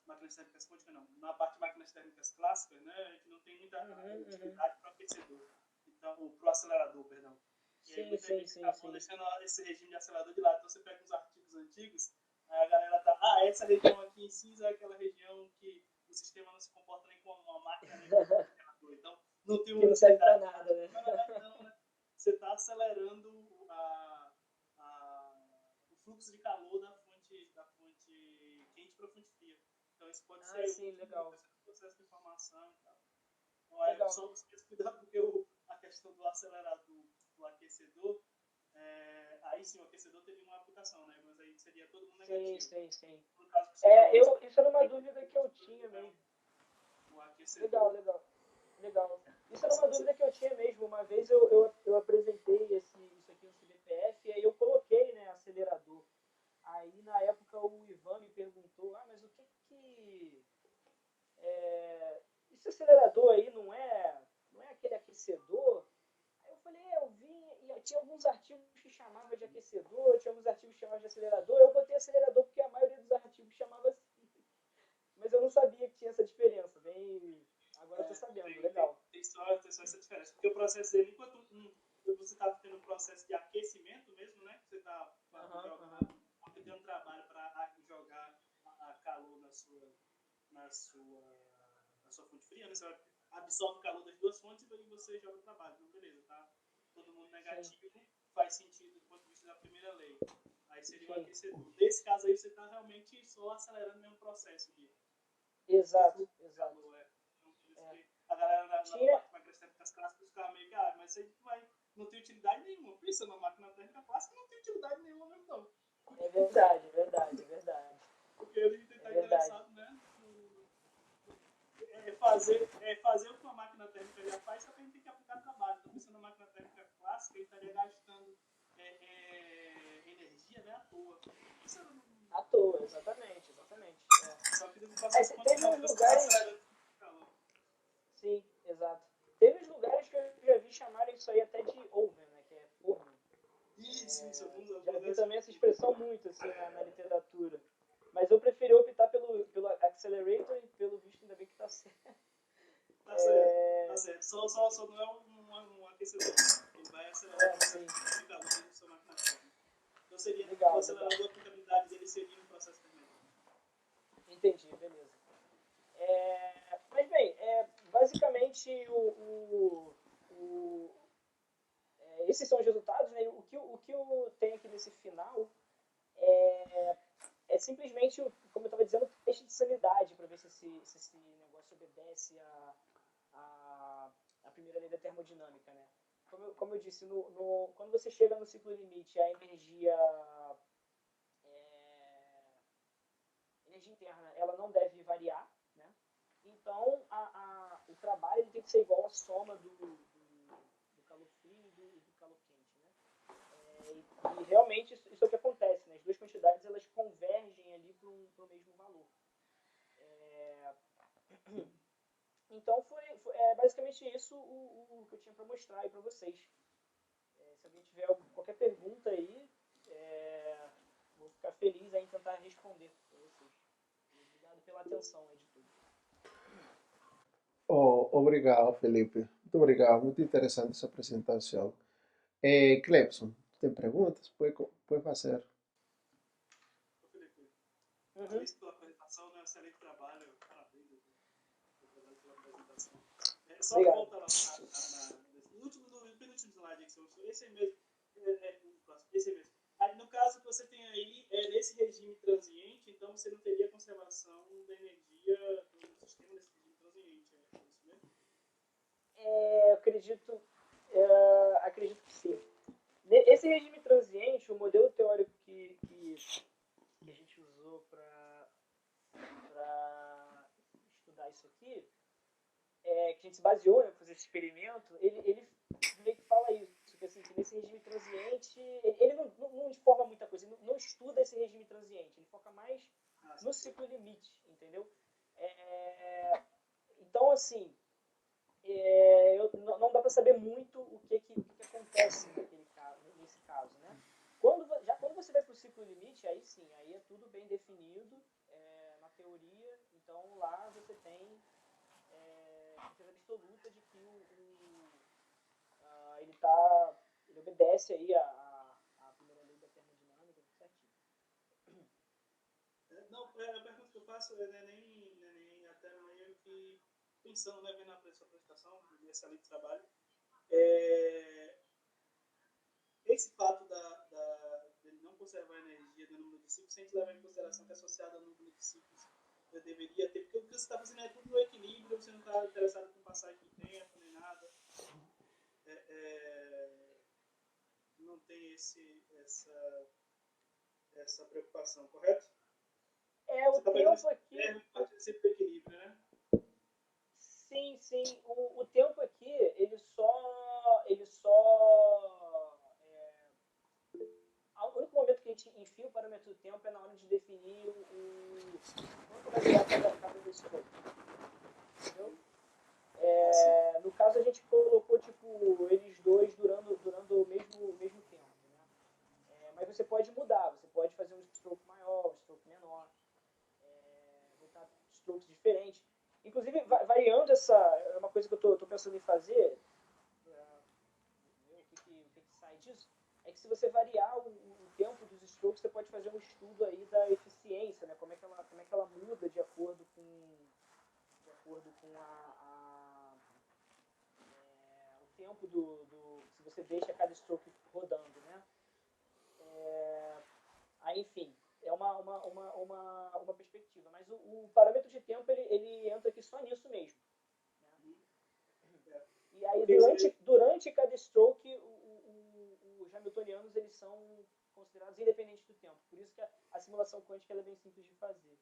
máquinas térmicas quânticas não. Na parte de máquinas térmicas clássicas, né, a gente não tem muita utilidade para o aquecedor, então, para o acelerador, perdão. E aí muita gente acabou deixando esse regime de acelerador de lado. Então você pega uns artigos antigos, aí a galera tá, essa região aqui em cinza é aquela região que o sistema não se comporta nem como uma máquina, nem como um acelerador. Então não tem uma não serve para nada, né? Não, né? Você está acelerando o fluxo de calor da fonte quente para a fonte fria. Então isso pode ser legal. Um processo de informação e tal. Então é só você cuidar porque a questão do acelerador, do aquecedor, aí sim o aquecedor teria uma aplicação, né? Mas aí seria todo mundo negativo. Sim. No caso isso era uma dúvida que eu tinha mesmo. O aquecedor. Legal. Isso era uma dúvida que eu tinha mesmo. Uma vez eu apresentei isso aqui no CBPF e aí eu coloquei, né, acelerador. Aí na época o Ivan me perguntou, mas o que esse acelerador aí não é aquele aquecedor? Aí eu falei, eu vi, e tinha alguns artigos que chamavam de aquecedor, tinha alguns artigos que chamavam de acelerador, eu botei acelerador porque a maioria dos artigos chamava assim. Mas eu não sabia que tinha essa diferença, agora eu tô sabendo, legal. Tem só essa diferença, porque o processo dele, enquanto você está tendo um processo de aquecimento mesmo, né, que você está aplicando trabalho para jogar a calor na sua fonte fria, né? Você absorve o calor das duas fontes e você joga o trabalho. Então, beleza, tá todo mundo negativo, faz sentido do ponto de vista da primeira lei. Aí seria um aquecedor. Nesse caso aí, você está realmente só acelerando o mesmo processo de Exato. calor. Então, a galera na parte de máquinas térmicas clássicas ficava meio que, mas isso aí não tem utilidade nenhuma. Pensa na máquina térmica clássica, não tem utilidade nenhuma mesmo, não. É verdade. Porque ele está interessado, né? Fazer o que uma máquina térmica já faz, só que a gente tem que aplicar trabalho. Então, pensando na máquina térmica clássica, ele estaria gastando energia, né, à toa. À toa, exatamente. Só que no processo teve uns lugares... Sim, exato. Teve uns lugares que eu já vi chamarem isso aí até de oven, né, que é forno. Isso. Já vi também essa expressão muito assim, na literatura. Mas eu preferi optar pelo accelerator e pelo visto ainda bem que tá certo. Tá certo. Só não é um aquecedor. Ele vai acelerar o processo de calor dentro da sua máquina térmica. Então seria o acelerador, a aplicabilidade dele seria no processo térmico. Entendi, beleza. Mas bem, basicamente esses são os resultados, né? O que eu tenho aqui nesse final é simplesmente, como eu estava dizendo, um teste de sanidade para ver se esse negócio obedece à primeira lei da termodinâmica, né? como eu disse, quando você chega no ciclo limite, a energia interna ela não deve variar, né? Então, o trabalho ele tem que ser igual à soma do calor frio e do calor quente, né? E realmente isso é o que acontece, né? As duas quantidades elas convergem ali para o mesmo valor. Então foi basicamente isso o que eu tinha para mostrar aí para vocês. Se alguém tiver qualquer pergunta aí, vou ficar feliz em tentar responder para vocês. Obrigado pela atenção aí de tudo. Oh, obrigado, Felipe. Muito obrigado. Muito interessante essa apresentação. Clebson, tem perguntas? Pode fazer. Felipe, Uhum. parabéns pela apresentação, né? Excelente trabalho. Parabéns pela apresentação. Só Obrigado. volta lá no penúltimo slide que você mostrou. Esse aí mesmo. Esse aí mesmo. Aí, no caso que você tem aí, nesse regime transiente, então você não teria conservação da energia do sistema desse regime transiente. É isso mesmo? Acredito que sim. Esse regime transiente, o modelo teórico que a gente usou para estudar isso aqui, que a gente se baseou, né, para fazer esse experimento, ele meio que fala isso, que, assim, que nesse regime transiente, ele não informa muita coisa, ele não estuda esse regime transiente, ele foca mais no ciclo limite, entendeu? Então, assim, não dá para saber muito o que acontece nesse caso, né? Quando você vai para o ciclo limite, aí sim, aí é tudo bem definido na teoria, então lá você tem certeza absoluta de que ele obedece aí a primeira lei da termodinâmica, certinho. Não, a pergunta que eu faço não é nem até meio que pensando, né, vendo a sua apresentação, nesse ali de trabalho, esse fato dele não conservar energia do número de ciclos, sem levar em consideração que é associado ao número de ciclos eu deveria ter, porque o que você está fazendo é tudo no equilíbrio, você não está interessado em passagem de tempo, nem nada. Não tem essa preocupação, correto? O tempo aqui... Sempre do equilíbrio, né? Sim. O tempo aqui, ele só o único momento que a gente enfia o parâmetro do tempo é na hora de definir quanto vai durar cada stroke. Entendeu? No caso, a gente colocou tipo, eles dois durando o mesmo tempo. Né? Mas você pode mudar, você pode fazer um stroke maior, um stroke menor, botar strokes diferentes. Inclusive, variando essa, é uma coisa que eu estou pensando em fazer, ver o que sai disso, é que se você variar o tempo dos strokes, você pode fazer um estudo aí da eficiência, né? Como é que ela muda de acordo com o tempo se você deixa cada stroke rodando, né? Aí, enfim, é uma perspectiva. Mas o parâmetro de tempo, ele entra aqui só nisso mesmo. Né? E aí, durante cada stroke, os hamiltonianos eles são considerados independentes do tempo. Por isso que a simulação quântica é bem simples de fazer.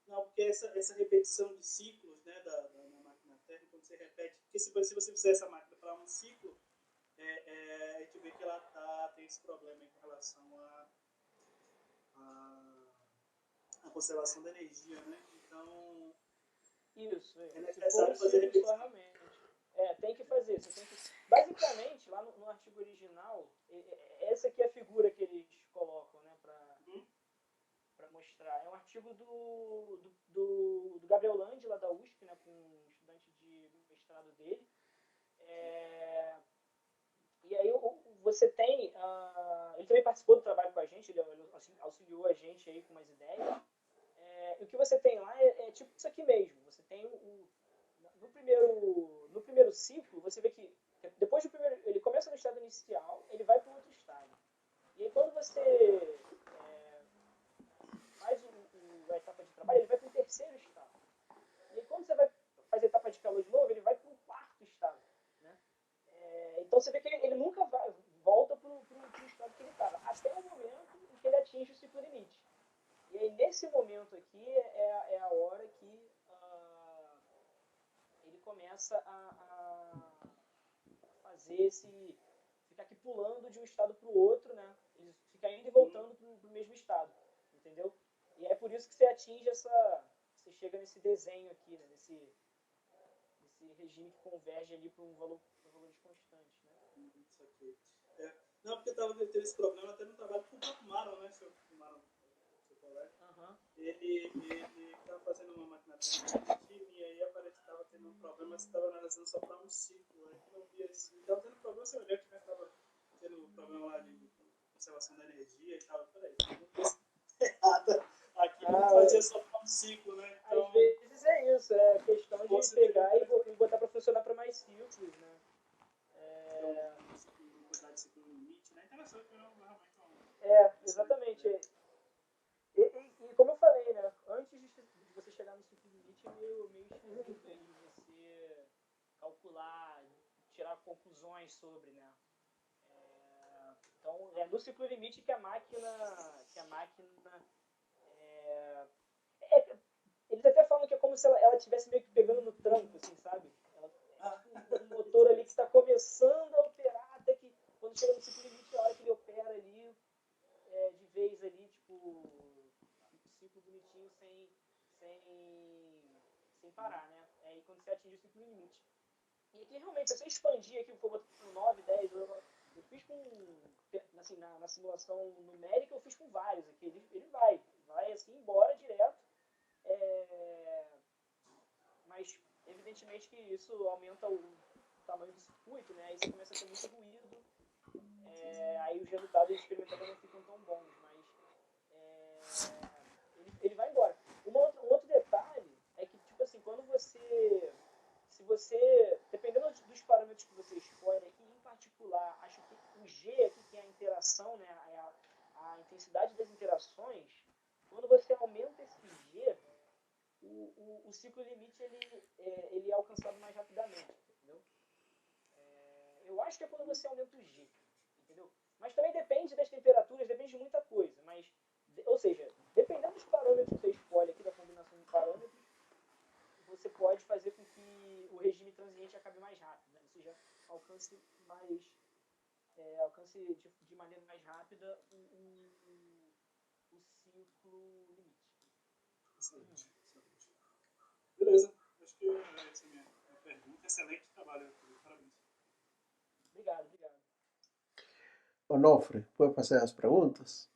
Não, porque essa repetição de ciclos, né, na máquina térmica, quando você repete, porque se você fizer essa máquina para um ciclo, a gente vê que ela tem esse problema com relação à conservação da energia, né? Então, isso. é necessário fazer repetição. Realmente. Tem que fazer. Basicamente, lá no artigo original, essa aqui é a figura que eles colocam, né, para mostrar. É um artigo do Gabriel Landi, lá da USP, né, com um estudante de mestrado dele. E aí você tem... ele também participou do trabalho com a gente, ele auxiliou a gente aí com umas ideias. E o que você tem lá é tipo isso aqui mesmo. Você tem no primeiro ciclo, você vê que depois do primeiro, ele começa no estado inicial, ele vai para o outro estado. E aí quando você faz a etapa de trabalho, ele vai para o terceiro estado. E aí quando você vai fazer a etapa de calor de novo, ele vai para o quarto estado. Né? começa a fazer esse... ficar aqui pulando de um estado para o outro, né? Ele fica indo e voltando para o mesmo estado, entendeu? E é por isso que você atinge você chega nesse desenho aqui, né? Nesse regime que converge ali para valores constantes, né? Isso aqui. Não, porque teve esse problema até no trabalho com o próprio Maron, né? Seu Maron, seu colega. Ele estava fazendo uma máquina térmica e aí estava tendo um problema, você estava analisando só para um ciclo, aí que não via isso. Estava tendo problema semelhante, né? Estava tendo problema lá de conservação da energia e tal. Peraí, alguma coisa errada. Aqui não fazia só para um ciclo, né? Então, às vezes é isso, é questão de pegar e botar para funcionar para mais ciclos, né? Quantidade de ciclo limite, né? Interessante, né? Realmente Exatamente. E como eu falei, né? Antes de você chegar no ciclo limite, é meio esquisito aí você calcular, tirar conclusões sobre, né? Então, é no ciclo limite que a máquina eles até falam que é como se ela estivesse meio que pegando no tranco, assim, sabe? Ela tipo um motor ali que está começando a operar, até que quando chega no ciclo limite, a hora que ele opera ali, de vez ali, tipo, um ciclo bonitinho sem parar, né? Aí quando você atinge o ciclo limite. E aqui realmente, se você expandir aqui, for botar com 9, 10, eu fiz com, assim, na simulação numérica, eu fiz com vários aqui. Ele vai assim, embora direto. Mas evidentemente que isso aumenta o tamanho do circuito, né? Aí você começa a ter muito ruído. Aí os resultados experimentais não ficam tão bons, mas ele vai embora. Um outro detalhe é que, tipo assim, se você, dependendo dos parâmetros que você escolhe aqui, em particular, acho que o G aqui, que é a interação, né, a intensidade das interações, quando você aumenta esse G, o ciclo limite ele é alcançado mais rapidamente, entendeu? Eu acho que é quando você aumenta o G, entendeu? Mas também depende das temperaturas, depende de muita coisa. Ou seja, dependendo dos parâmetros que você escolhe aqui, da combinação de parâmetros, você pode fazer com que o regime transiente acabe mais rápido, né? Ou seja, alcance de maneira mais rápida o ciclo limite. excelente. Beleza, acho que essa é a minha pergunta. Excelente trabalho, parabéns. Obrigado. Onofre, pode fazer as perguntas?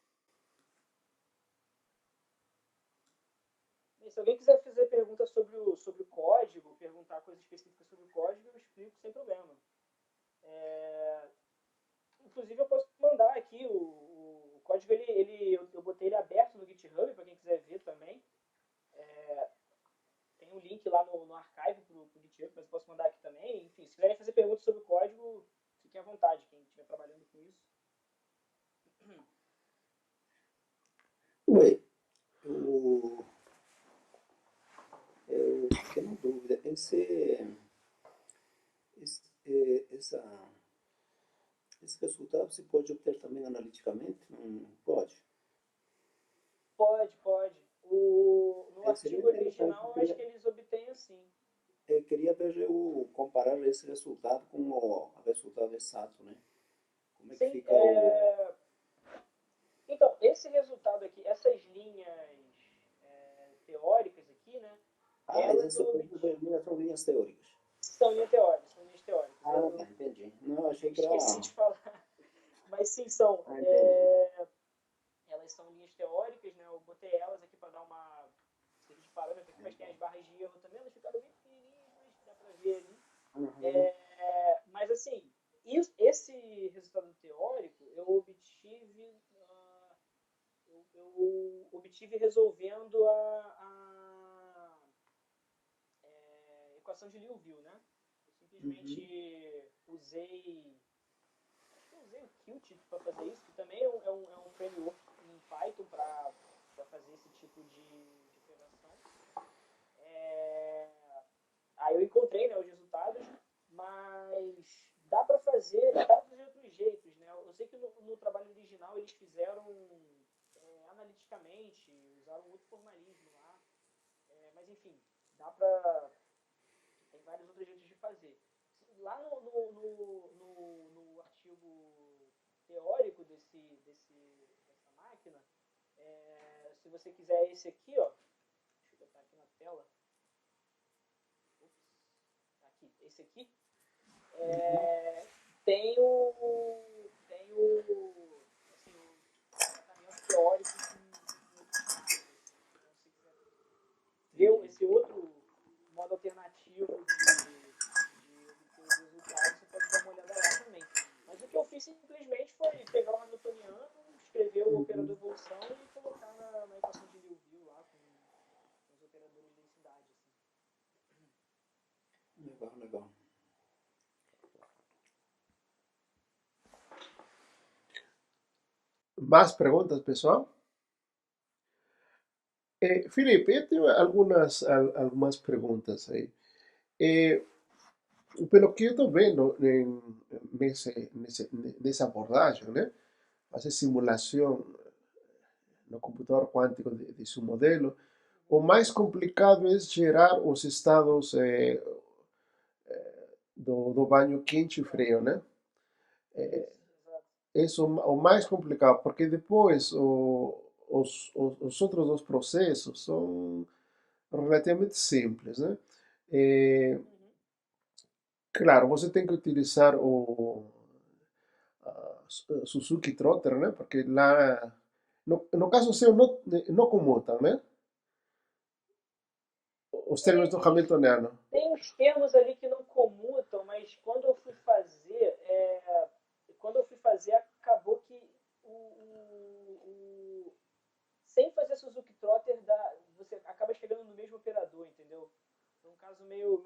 Se alguém quiser fazer perguntas sobre o código, perguntar coisas específicas sobre o código, eu explico sem problema. Inclusive, eu posso mandar aqui o código, eu botei ele aberto no GitHub, para quem quiser ver também. Tem um link lá no archive para o GitHub, mas eu posso mandar aqui também. Enfim, se quiserem fazer perguntas sobre o código, fiquem à vontade, quem estiver trabalhando com isso. Oi, eu fiquei na dúvida. Esse resultado se pode obter também analiticamente? Não pode? Pode. No Seria artigo interessante. original, acho que eles obtêm assim. Queria ver comparar esse resultado com o resultado exato, né? Como é que Sim, fica o... então, esse resultado aqui, essas linhas teóricas aqui, né? Elas Essas eu obtive. são linhas teóricas. São linhas teóricas. Tá, entendi. Não, achei que era... Esqueci de falar. Mas sim, são. Entendi. Elas são linhas teóricas, né? Eu botei elas aqui para dar uma série de parâmetros aqui, mas tem as barras de erro também, elas ficaram bem pequenininhas, mas dá para ver ali. Uhum. Mas assim, esse resultado teórico eu obtive resolvendo a equação de Liouville, né? Eu simplesmente usei o Qt para fazer isso, que também é um framework em Python para fazer esse tipo de operação. Aí eu encontrei, né, os resultados, mas dá para fazer de outros jeitos, né? Eu sei que no trabalho original eles fizeram analiticamente, usaram outro formalismo lá, mas enfim, tem vários outros lá no artigo teórico dessa máquina, se você quiser esse aqui, ó, deixa eu botar aqui na tela, aqui, esse aqui, tem assim, o tratamento teórico ver esse outro modo alternativo de obter os resultados, você pode dar uma olhada lá também. Mas o que eu fiz simplesmente foi pegar o hamiltoniano, escrever o operador de evolução e colocar na equação de Liouville lá com os operadores de densidade. Assim. Legal, legal. Mais perguntas, pessoal? Felipe, eu tenho algumas perguntas aí. Pelo que eu estou vendo nessa abordagem, né? Fazer simulação no computador quântico de seu modelo, o mais complicado é gerar os estados do banho quente e frio, né? Isso é o mais complicado, porque depois os outros dois processos são relativamente simples, né? Claro, você tem que utilizar o Suzuki Trotter, né? Porque lá, no caso seu, não comutam, né? Os termos do Hamiltoniano. Tem uns termos ali que não comutam, mas quando eu fui fazer, acabou que sem fazer Suzuki Trotter, você acaba chegando no mesmo operador, entendeu? É um caso meio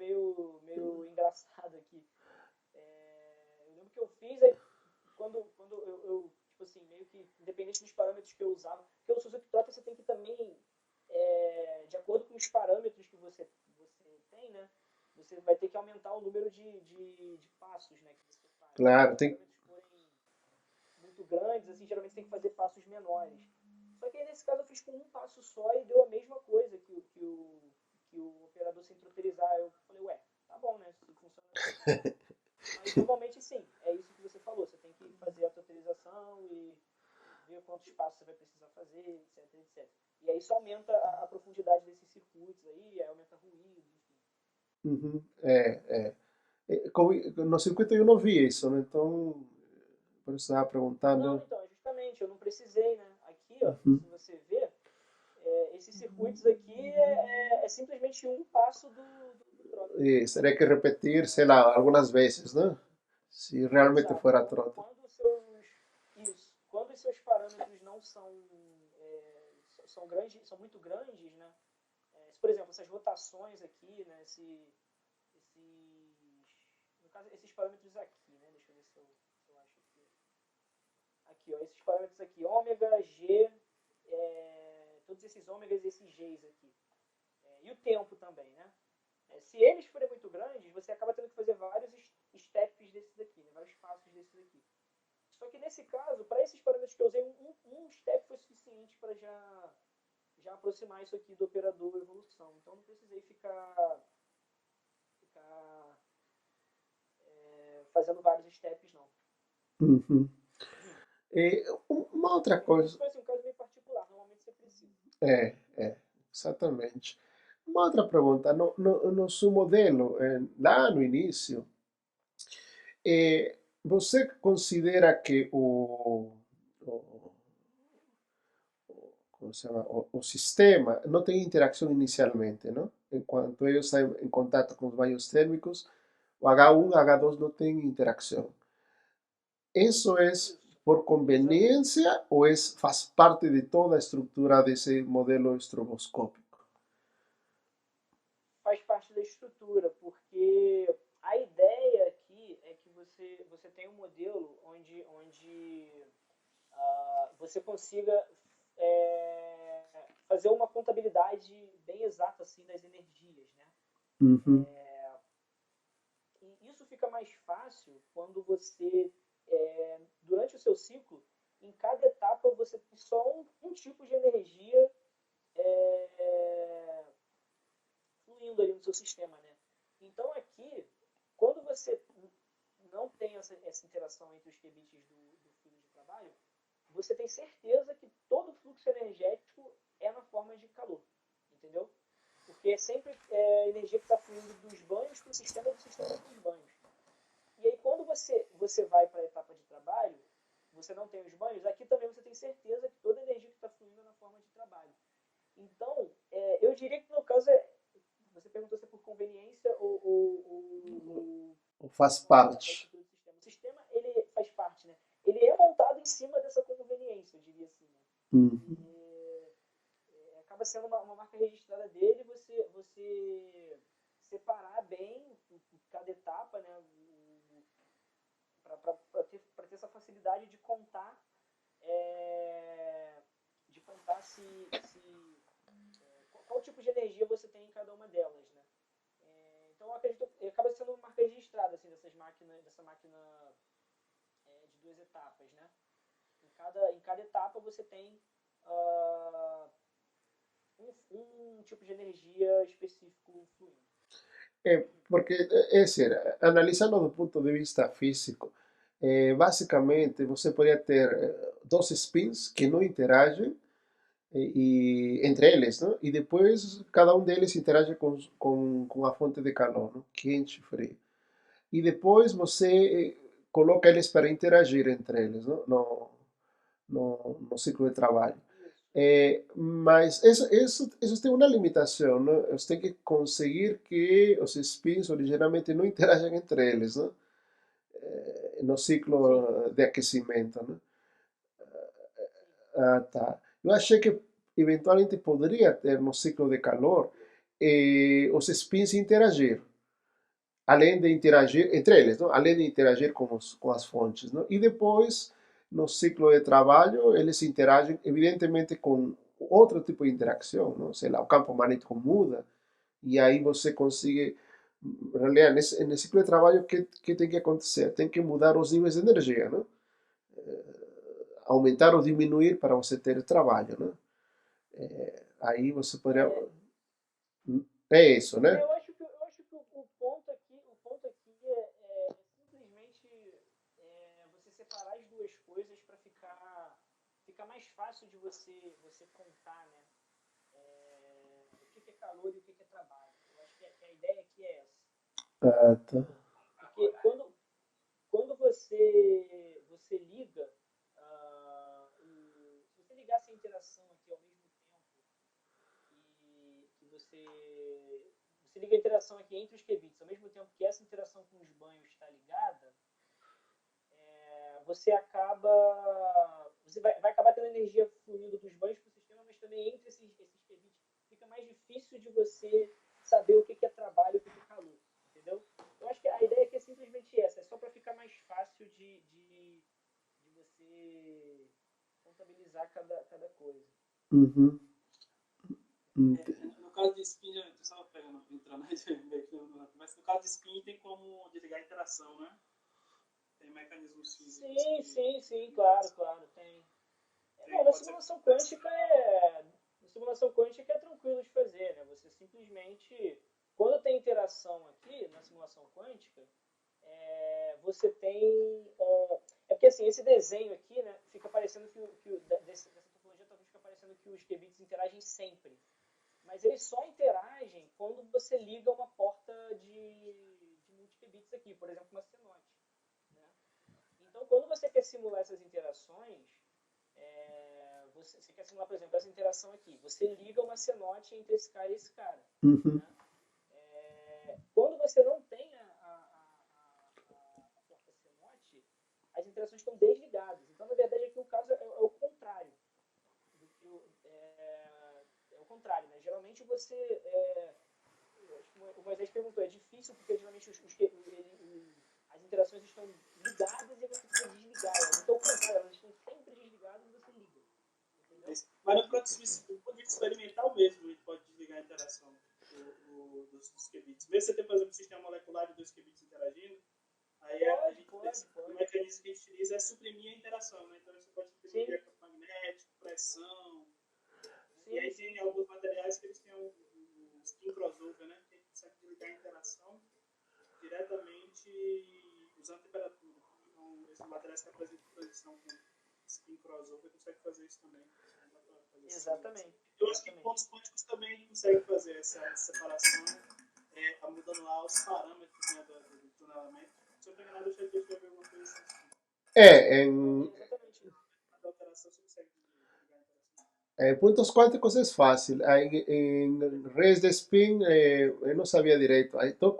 engraçado aqui. Eu lembro que eu fiz quando eu tipo assim, meio que independente dos parâmetros que eu usava, porque o Suzuki Trotter você tem que também, de acordo com os parâmetros que você tem, né? Você vai ter que aumentar o número de passos, né, que você faz. Claro, Se os parâmetros forem muito grandes, assim, geralmente você tem que fazer passos menores. Só que aí, nesse caso eu fiz com um passo só e deu a mesma coisa que o operador sem trotterizar. Eu falei, ué, tá bom, né? Se funciona assim. Mas normalmente sim, é isso que você falou. Você tem que fazer a trotterização e ver quantos passos você vai precisar fazer, etc, etc. E aí isso aumenta a profundidade desses circuitos aí aumenta ruído, enfim. Uhum. No circuito eu não vi isso, né? Então, por isso estava Não, perguntando. então, justamente, eu não precisei, né? Aqui, ó, Uhum. se você ver, esses circuitos aqui é simplesmente um passo do trotter. E teria que repetir, sei lá, algumas vezes, né? Se realmente Exato. fora trote. Quando os seus parâmetros não são grandes, são muito grandes, né? Por exemplo, essas rotações aqui, né? No caso, esses parâmetros aqui, né? Deixa eu ver se eu acho aqui. Aqui, ó, esses parâmetros aqui, ômega, G, todos esses ômegas e esses Gs aqui. E o tempo também, né? Se eles forem muito grandes, você acaba tendo que fazer vários steps desses daqui, né? Vários passos desses daqui. Só que nesse caso, para esses parâmetros que eu usei, um step foi suficiente para já aproximar isso aqui do operador evolução. Então não precisei ficar fazendo vários steps, não. Uhum. Uma outra coisa. Isso foi assim, um caso meio particular, normalmente você precisa. Exatamente. Uma outra pergunta. No seu modelo, lá no início, você considera que como se chama, o sistema não tem interação inicialmente, não? Enquanto eles estão em contato com os banhos térmicos, o H1 e H2 não tem interação. Isso é por conveniência ou faz parte de toda a estrutura desse modelo estroboscópico? Faz parte da estrutura, porque a ideia aqui é que você tem um modelo onde você consiga fazer uma contabilidade bem exata assim das energias, né? Uhum. E isso fica mais fácil quando você, durante o seu ciclo, em cada etapa você tem só um tipo de energia fluindo ali no seu sistema, né? Então aqui, quando você essa interação entre os qubits do fluido de trabalho, você tem certeza que todo o fluxo energético é na forma de calor, entendeu? Porque é sempre energia que está fluindo dos banhos para o sistema do sistema para os banhos. E aí, quando você vai para a etapa de trabalho, você não tem os banhos, aqui também você tem certeza que toda a energia que está fluindo é na forma de trabalho. Então, eu diria que no caso, você perguntou se é por conveniência ou Faz parte. o sistema, ele faz parte, né? Ele é montado em cima dessa conveniência, eu diria assim. Né? Uhum. Acaba sendo uma marca registrada dele, você separar bem cada etapa, né? Para ter essa facilidade de contar, qual tipo de energia você tem em cada uma delas, né? Então, eu acredito que acaba sendo uma marca registrada assim, dessa máquina de 2 etapas, né? Em cada etapa você tem um tipo de energia específico fluindo. Porque, é decir, analisando do ponto de vista físico, basicamente você poderia ter dois spins que não interagem entre eles, não? E depois cada um deles interage com a fonte de calor, não? Quente e frio. E depois você coloca eles para interagir entre eles, não? No ciclo de trabalho. Mas isso tem uma limitação, né? Você tem que conseguir que os spins originalmente não interajam entre eles, né? No ciclo de aquecimento, né? Ah, tá. Eu achei que eventualmente poderia ter no ciclo de calor os spins interagir, além de interagir entre eles, não? Além de interagir com as fontes, não? E depois, no ciclo de trabalho, eles interagem, evidentemente, com outro tipo de interação, não? Sei lá, o campo magnético muda, e aí você consegue, em realidade, nesse ciclo de trabalho, o que tem que acontecer? Tem que mudar os níveis de energia, não? Aumentar ou diminuir para você ter trabalho, né? Aí você poderia... É isso, né? Eu acho que o ponto aqui é simplesmente você separar as duas coisas para ficar mais fácil de você contar, né? O que é calor e o que é trabalho. Eu acho que a ideia aqui é essa. Ah, tá. Porque quando você liga, se você ligar essa interação aqui ao mesmo tempo que você liga a interação aqui entre os qubits, ao mesmo tempo que essa interação com os banhos está ligada, você vai acabar tendo energia fluindo dos banhos para o sistema, mas também entre esses qubits fica mais difícil de você saber o que é trabalho e o que é calor, entendeu? Eu acho que a ideia aqui é simplesmente essa, é só para ficar mais fácil de você contabilizar cada coisa. Uhum. No caso de spin, eu estava entrando mas no caso de spin tem como desligar a interação, né? Tem mecanismos físicos. Sim, claro, tem. Na simulação quântica é tranquilo de fazer, né? Você simplesmente, quando tem interação aqui na simulação quântica, você tem porque assim, esse desenho aqui, né, fica parecendo dessa topologia talvez fica parecendo que os qubits interagem sempre. Mas eles só interagem quando você liga uma porta de multi-qubits aqui, por exemplo, uma CNOT. Né? Então, quando você quer simular essas interações, você quer simular, por exemplo, essa interação aqui. Você liga uma CNOT entre esse cara e esse cara. Uhum. Né? Quando você não tem a porta CNOT, as interações estão desligadas. Então, na verdade, aqui o caso é o contrário. É o contrário, né? Geralmente você... o Moisés perguntou, é difícil porque geralmente as interações estão ligadas e você precisa desligar elas. Então, ao contrário, elas estão sempre desligadas e você liga. Entendeu? Mas no ponto de vista experimental mesmo, a gente pode desligar a interação dos qubits. Mesmo você ter, por exemplo, um sistema molecular de 2 qubits interagindo, aí o mecanismo que a gente utiliza é suprimir a interação. Né? Então você pode suprimir campo magnético, pressão. E aí tem alguns materiais que eles têm um spin crossover, né? Que a gente consegue desligar a interação diretamente usando temperatura. esses materiais que apresentam transição com spin crossover consegue fazer isso também. Dá pra fazer Exatamente. eu acho que pontos quânticos também consegue fazer essa separação, mudando lá os parâmetros, né, do tunelamento. Se eu não enganado, eu já tinha escrever alguma coisa assim. En, Exatamente isso. A alteração você consegue ligar a interação. en puntos cuánticos es fácil. En redes de spin, eu não sabia direito. Então,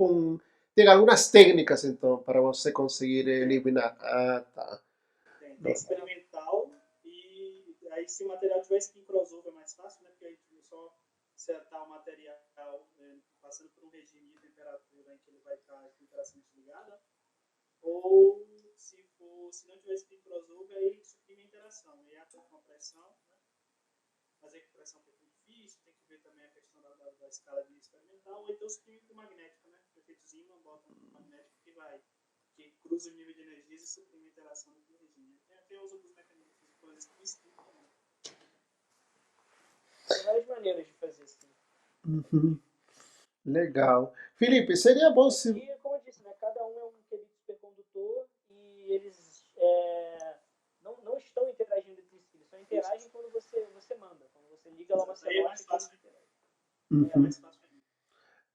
tem algumas técnicas, então, para você conseguir eliminar. Ah, tá. Tem Não. experimental e aí se o material tiver spin crossover é mais fácil, né? Porque aí só setar o material passando por um regime de temperatura em que ele vai estar com interação desligada. Ou se não tiver spin crossover, aí suprime a interação. E há uma pressão, né? Fazer com pressão é um pouco difícil, tem que ver também a questão da escala de experimental, ou então suprime com magnética, né? O efeito Zeeman bota um magnético que cruza o nível de energias e suprime a interação do regime. Tem os outros mecanismos físicos que spin também. Tem várias maneiras de fazer assim. Uhum. Legal. Felipe, seria bom se. E, como eu disse, né, cada um é um qubit supercondutor e eles não estão interagindo entre si. Eles só interagem quando você manda. Quando você liga lá uma Aí é mais célula, fácil. Uhum. Mais fácil ainda.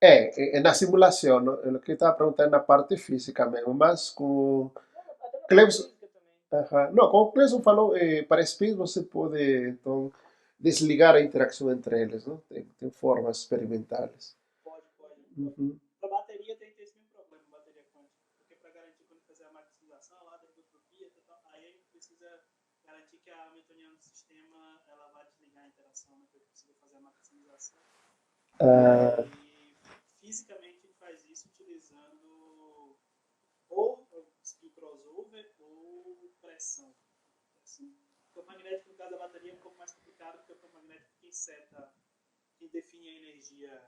É na simulação, não? Eu que estava perguntando na parte física mesmo, mas com Até na parte Clebson, física também. não, como o Clebson falou, para spin você pode então desligar a interação entre eles, não? Tem formas experimentais. Pode. Uhum. Para bateria tem que ter esse mesmo problema, bateria quântica. Porque para garantir quando fazer a maximização lá da entropia, aí a gente precisa garantir que a hamiltoniana do sistema ela vai desligar a interação, né, para conseguir fazer a maximização. E fisicamente a gente faz isso utilizando ou spin crossover ou pressão. O campo magnético, no caso da bateria, é um pouco mais complicado, porque o campo magnético quem define a energia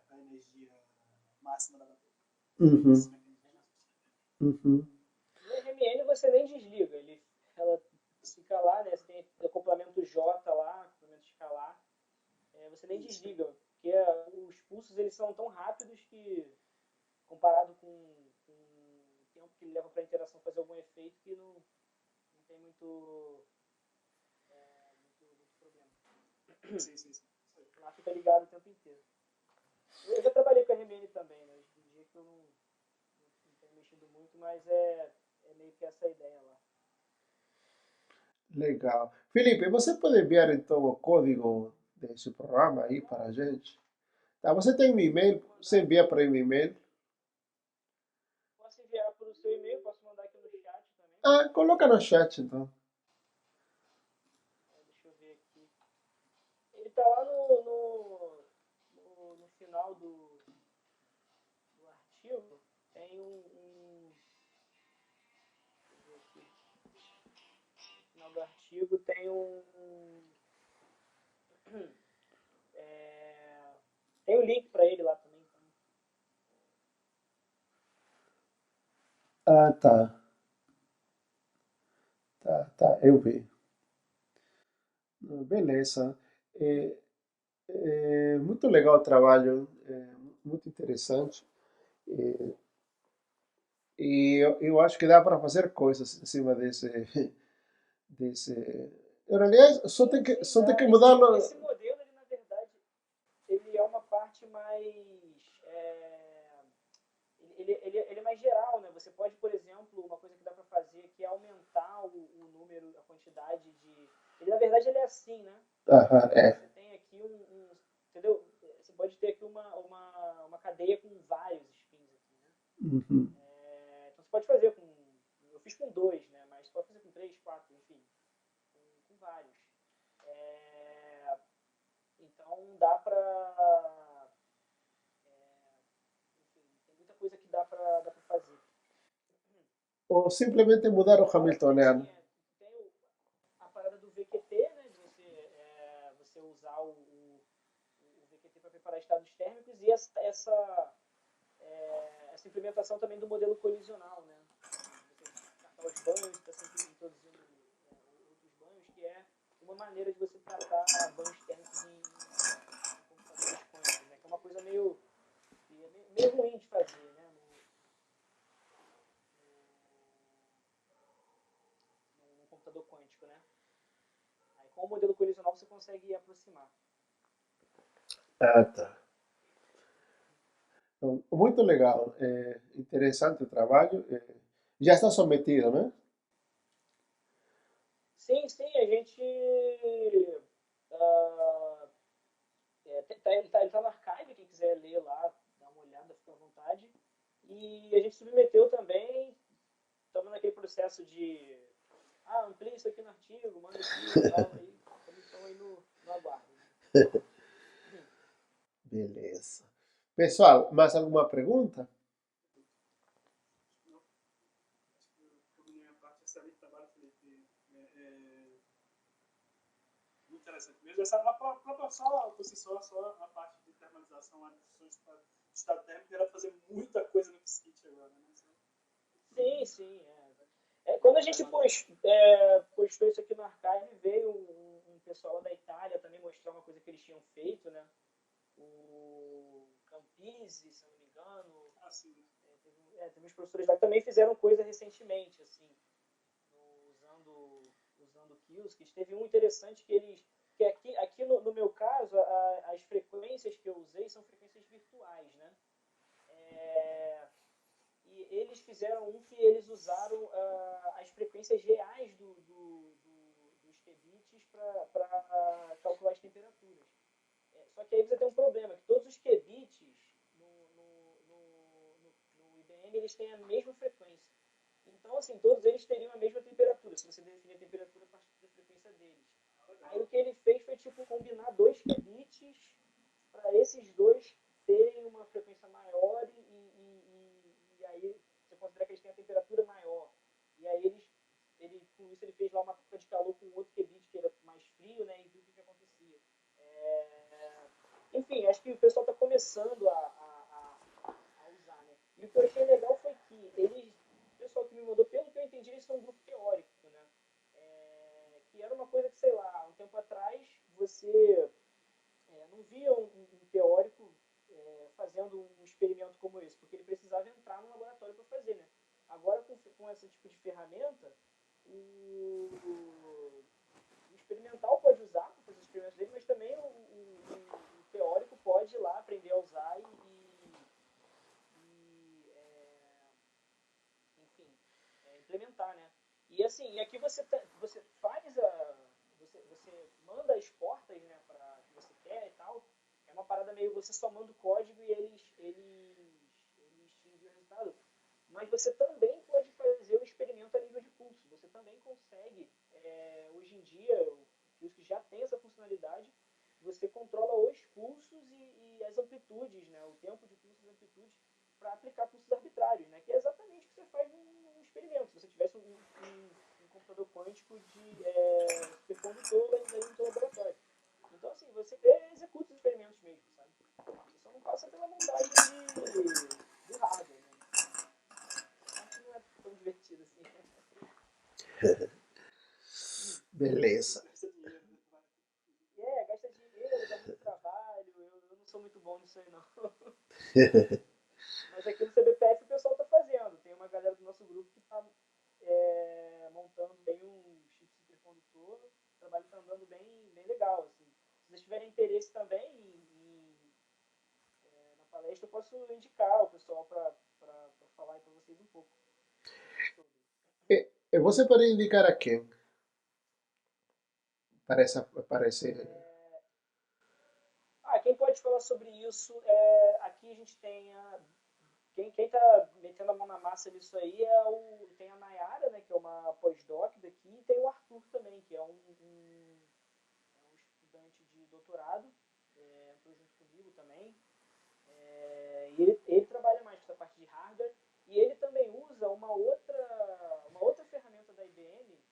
máxima da bateria. Uhum. Uhum. No RMN você nem desliga, ela fica lá, né? Você tem acoplamento J lá, acoplamento escalar. Você nem desliga, porque os pulsos eles são tão rápidos que, comparado com o tempo que ele leva para a interação fazer algum efeito, que não tem muito problema. Sim. Lá fica ligado o tempo inteiro. Eu já trabalhei com RMN também, né? Hoje em dia que eu não tenho mexido muito, mas é meio que essa ideia lá. Legal. Felipe, você pode enviar então o código desse programa aí para a gente? Tá, você tem um e-mail? Você envia para o e-mail? Posso enviar para o seu e-mail, posso mandar aqui no chat também. Ah, coloca no chat então. Deixa eu ver aqui. Ele tá lá no final do artigo. Tem deixa eu ver aqui. No final do artigo tem tem o link para ele lá também. Ah, tá. Tá, eu vi. Beleza. É, muito legal o trabalho, muito interessante. É, e eu acho que dá para fazer coisas em cima desse. Em realidade, só tem que mudar. Esse modelo, ele, na verdade, ele é uma parte mais. Ele é mais geral, né? Você pode, por exemplo, uma coisa que dá para fazer que é aumentar o número, a quantidade de. Ele, na verdade, ele é assim, né? Aham, Você tem aqui entendeu? Você pode ter aqui uma cadeia com vários spins aqui, né? Uhum. Então você pode fazer com. Eu fiz com 2, né? Mas você pode fazer com 3, 4, enfim. Com vários. Então dá pra. Enfim, tem muita coisa que dá pra fazer. Ou simplesmente mudar o Hamiltoniano. Tem a parada do VQT, né? De você usar o VQT para preparar estados térmicos e essa implementação também do modelo colisional, né? Você tratar os banhos, está sempre introduzindo outros banhos, que é uma maneira de você tratar banhos térmicos em computadores quânticos, né? Que é uma coisa meio ruim de fazer, né? quântico, né? Aí com o modelo colisional você consegue aproximar. Ah, tá. Então, muito legal. Interessante o trabalho. Já está submetido, né? Sim, sim, a gente ah, ele tá no archive, quem quiser ler lá, dá uma olhada, fica à vontade. E a gente submeteu também, estamos naquele processo de amplia isso aqui no artigo, manda aqui e tal, aí estamos aí no aguardo. Beleza. Pessoal, mais alguma pergunta? Não, acho que por minha parte, excelente trabalho, Felipe. Muito interessante mesmo. Essa, só, por si só a parte de termalização, a discussão de estado térmico, era fazer muita coisa no kit agora, né? Sim, sim. Quando a gente postou isso aqui no archive, veio um pessoal lá da Itália também mostrar uma coisa que eles tinham feito, né? O Campisi, se eu não me engano. Assim, Teve uns professores lá que também fizeram coisa recentemente, assim, usando Qiskit. Teve um interessante que aqui no meu caso, as frequências que eu usei são frequências virtuais, né? E eles fizeram um que eles usaram as frequências reais dos qubits para calcular as temperaturas. Só que aí você tem um problema, que todos os qubits no IBM eles têm a mesma frequência. Então, assim, todos eles teriam a mesma temperatura, se você definir a temperatura a partir da frequência deles. Aí o que ele fez foi, tipo, combinar dois qubits para esses dois terem uma frequência maior e aí você considera que eles têm a temperatura maior. E aí com isso ele fez lá uma troca de calor com outro qubit que era mais frio, né, e viu o que acontecia. Enfim, acho que o pessoal está começando a usar, né? E o que eu achei legal foi que o pessoal que me mandou, pelo que eu entendi, eles são um grupo teórico, né? Que era uma coisa que, sei lá, um tempo atrás você não via um teórico fazendo um experimento como esse, porque ele precisava entrar no laboratório para fazer, né? Agora, com esse tipo de ferramenta, o experimental pode usar para fazer os experimentos dele, mas também o teórico pode ir lá aprender a usar enfim, implementar, né? E assim, aqui você faz você manda as portas, né, para que você quer e tal. É uma parada meio você só manda o código e eles te enviam o resultado. Mas você também pode fazer o experimento a nível de pulso. Você também consegue, hoje em dia, o Qiskit já tem essa funcionalidade. Você controla os pulsos e as amplitudes, né, o tempo de pulsos e amplitudes para aplicar pulsos arbitrários, né, que é exatamente o que você faz num experimento. Se você tivesse um computador quântico de supercondutor lá no seu laboratório. Então, assim, você executa os experimentos mesmo, sabe? Você só não passa pela montagem do hardware, né? Acho que não é tão divertido assim. Beleza. gasta dinheiro, né? Gasta dinheiro, dá muito trabalho. Eu não sou muito bom nisso aí, não. Mas aqui no CBPF o pessoal está fazendo. Tem uma galera do nosso grupo que está montando bem um chip supercondutor. O trabalho está andando bem legal. Assim. Se vocês tiverem interesse também na palestra, eu posso indicar o pessoal para falar para vocês um pouco sobre. Você pode indicar a quem? Parece. Quem pode falar sobre isso? Aqui a gente tem quem está metendo a mão na massa nisso aí tem a Nayara, né, que é uma pós-doc daqui, e tem o Arthur também, que é um estudante de doutorado, entrou junto comigo também. E ele trabalha mais com essa parte de hardware, e ele também usa uma outra ferramenta da IBM,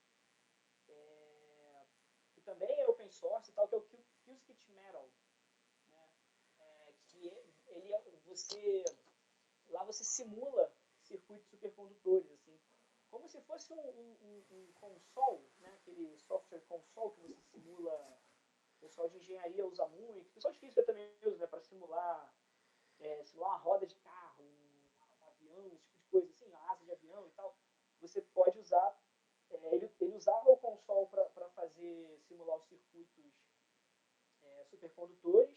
que também é open source, e tal, que é o Qiskit Metal, né? Lá você simula circuitos supercondutores, assim, como se fosse um console, né? Aquele software console que você simula. O pessoal de engenharia usa muito, o pessoal de física também usa, né, para simular uma roda de carro, um avião, esse tipo de coisa, assim, a asa de avião e tal. Você pode usar. Ele usava o console para você simular os circuitos supercondutores.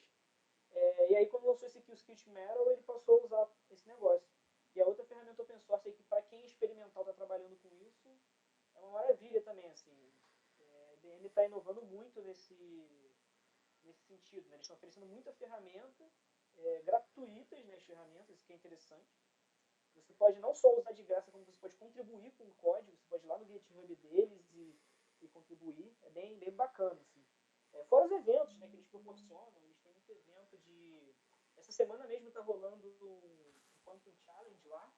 E aí, quando lançou esse Qiskit Metal, ele passou a usar esse negócio. E a outra ferramenta open source aí, que para quem é experimental está trabalhando com isso, é uma maravilha também. Assim. A IBM está inovando muito nesse sentido. Né? Eles estão oferecendo muita ferramenta, gratuitas, né, as ferramentas, isso que é interessante. Você pode não só usar de graça, como você pode contribuir com o código, você pode ir lá no GitHub deles e contribuir. É bem bacana. Assim. Fora os eventos, né, que eles proporcionam, eles têm muito evento de... Essa semana mesmo está rolando um Quantum Challenge lá,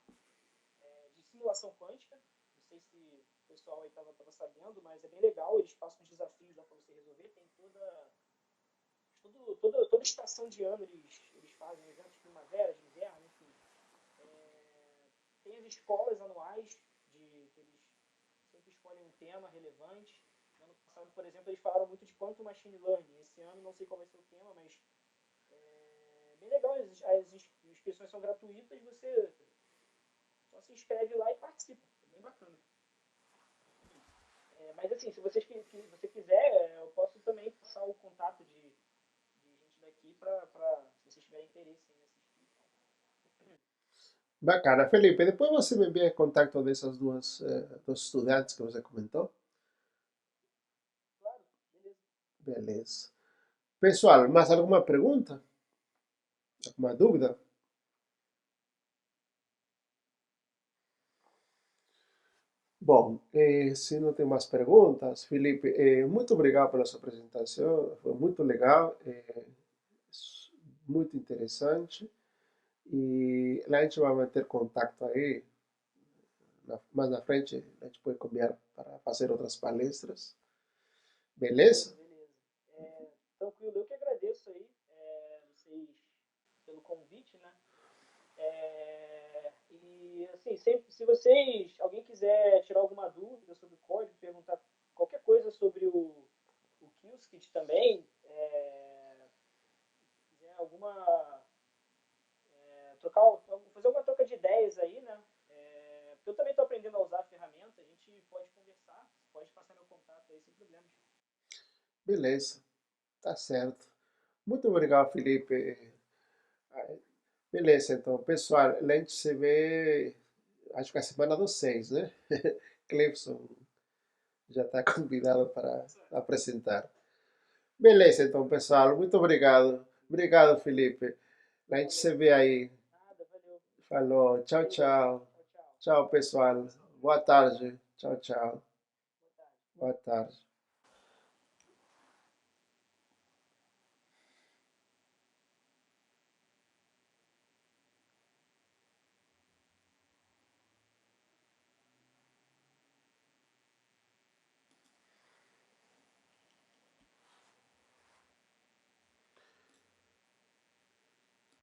de simulação quântica. Não sei se o pessoal aí estava sabendo, mas é bem legal. Eles passam os desafios lá para você resolver. Tem toda estação de ano eles fazem eventos de primavera, de inverno, enfim. Tem as escolas anuais, que eles sempre escolhem um tema relevante. No ano passado, por exemplo, eles falaram muito de Quantum Machine Learning. Esse ano não sei qual vai ser o tema, mas é bem legal. As inscrições são gratuitas, você só se inscreve lá e participa. É bem bacana. Mas assim, se você quiser, eu posso também passar o contato de gente daqui para se vocês tiverem interesse em assistir. Bacana. Felipe, depois você me envia contato dessas dos estudantes que você comentou? Claro, beleza. Beleza. Pessoal, mais alguma pergunta? Alguma dúvida? Bom, se não tem mais perguntas, Felipe, muito obrigado pela sua apresentação, foi muito legal, muito interessante, e a gente vai manter contato aí, mais na frente a gente pode combinar para fazer outras palestras, beleza? Beleza. Tranquilo, eu que agradeço aí vocês pelo convite, né? E assim, sempre, se alguém quiser tirar alguma dúvida sobre o código, perguntar qualquer coisa sobre o Qiskit também, quiser fazer alguma troca de ideias aí, né? Porque eu também estou aprendendo a usar a ferramenta, a gente pode conversar, pode passar meu contato aí sem problemas. Beleza, tá certo. Muito obrigado, Felipe. Beleza, então, pessoal, a gente se vê, acho que a semana dos 6, né? Clebson já está convidado para apresentar. Beleza, então, pessoal, muito obrigado. Obrigado, Felipe. A gente se vê aí. Nada, valeu. Falou, tchau, Beleza. tchau. Tchau, tchau. Tchau, pessoal. Boa tarde. Tchau, tchau. Boa tarde. Boa tarde.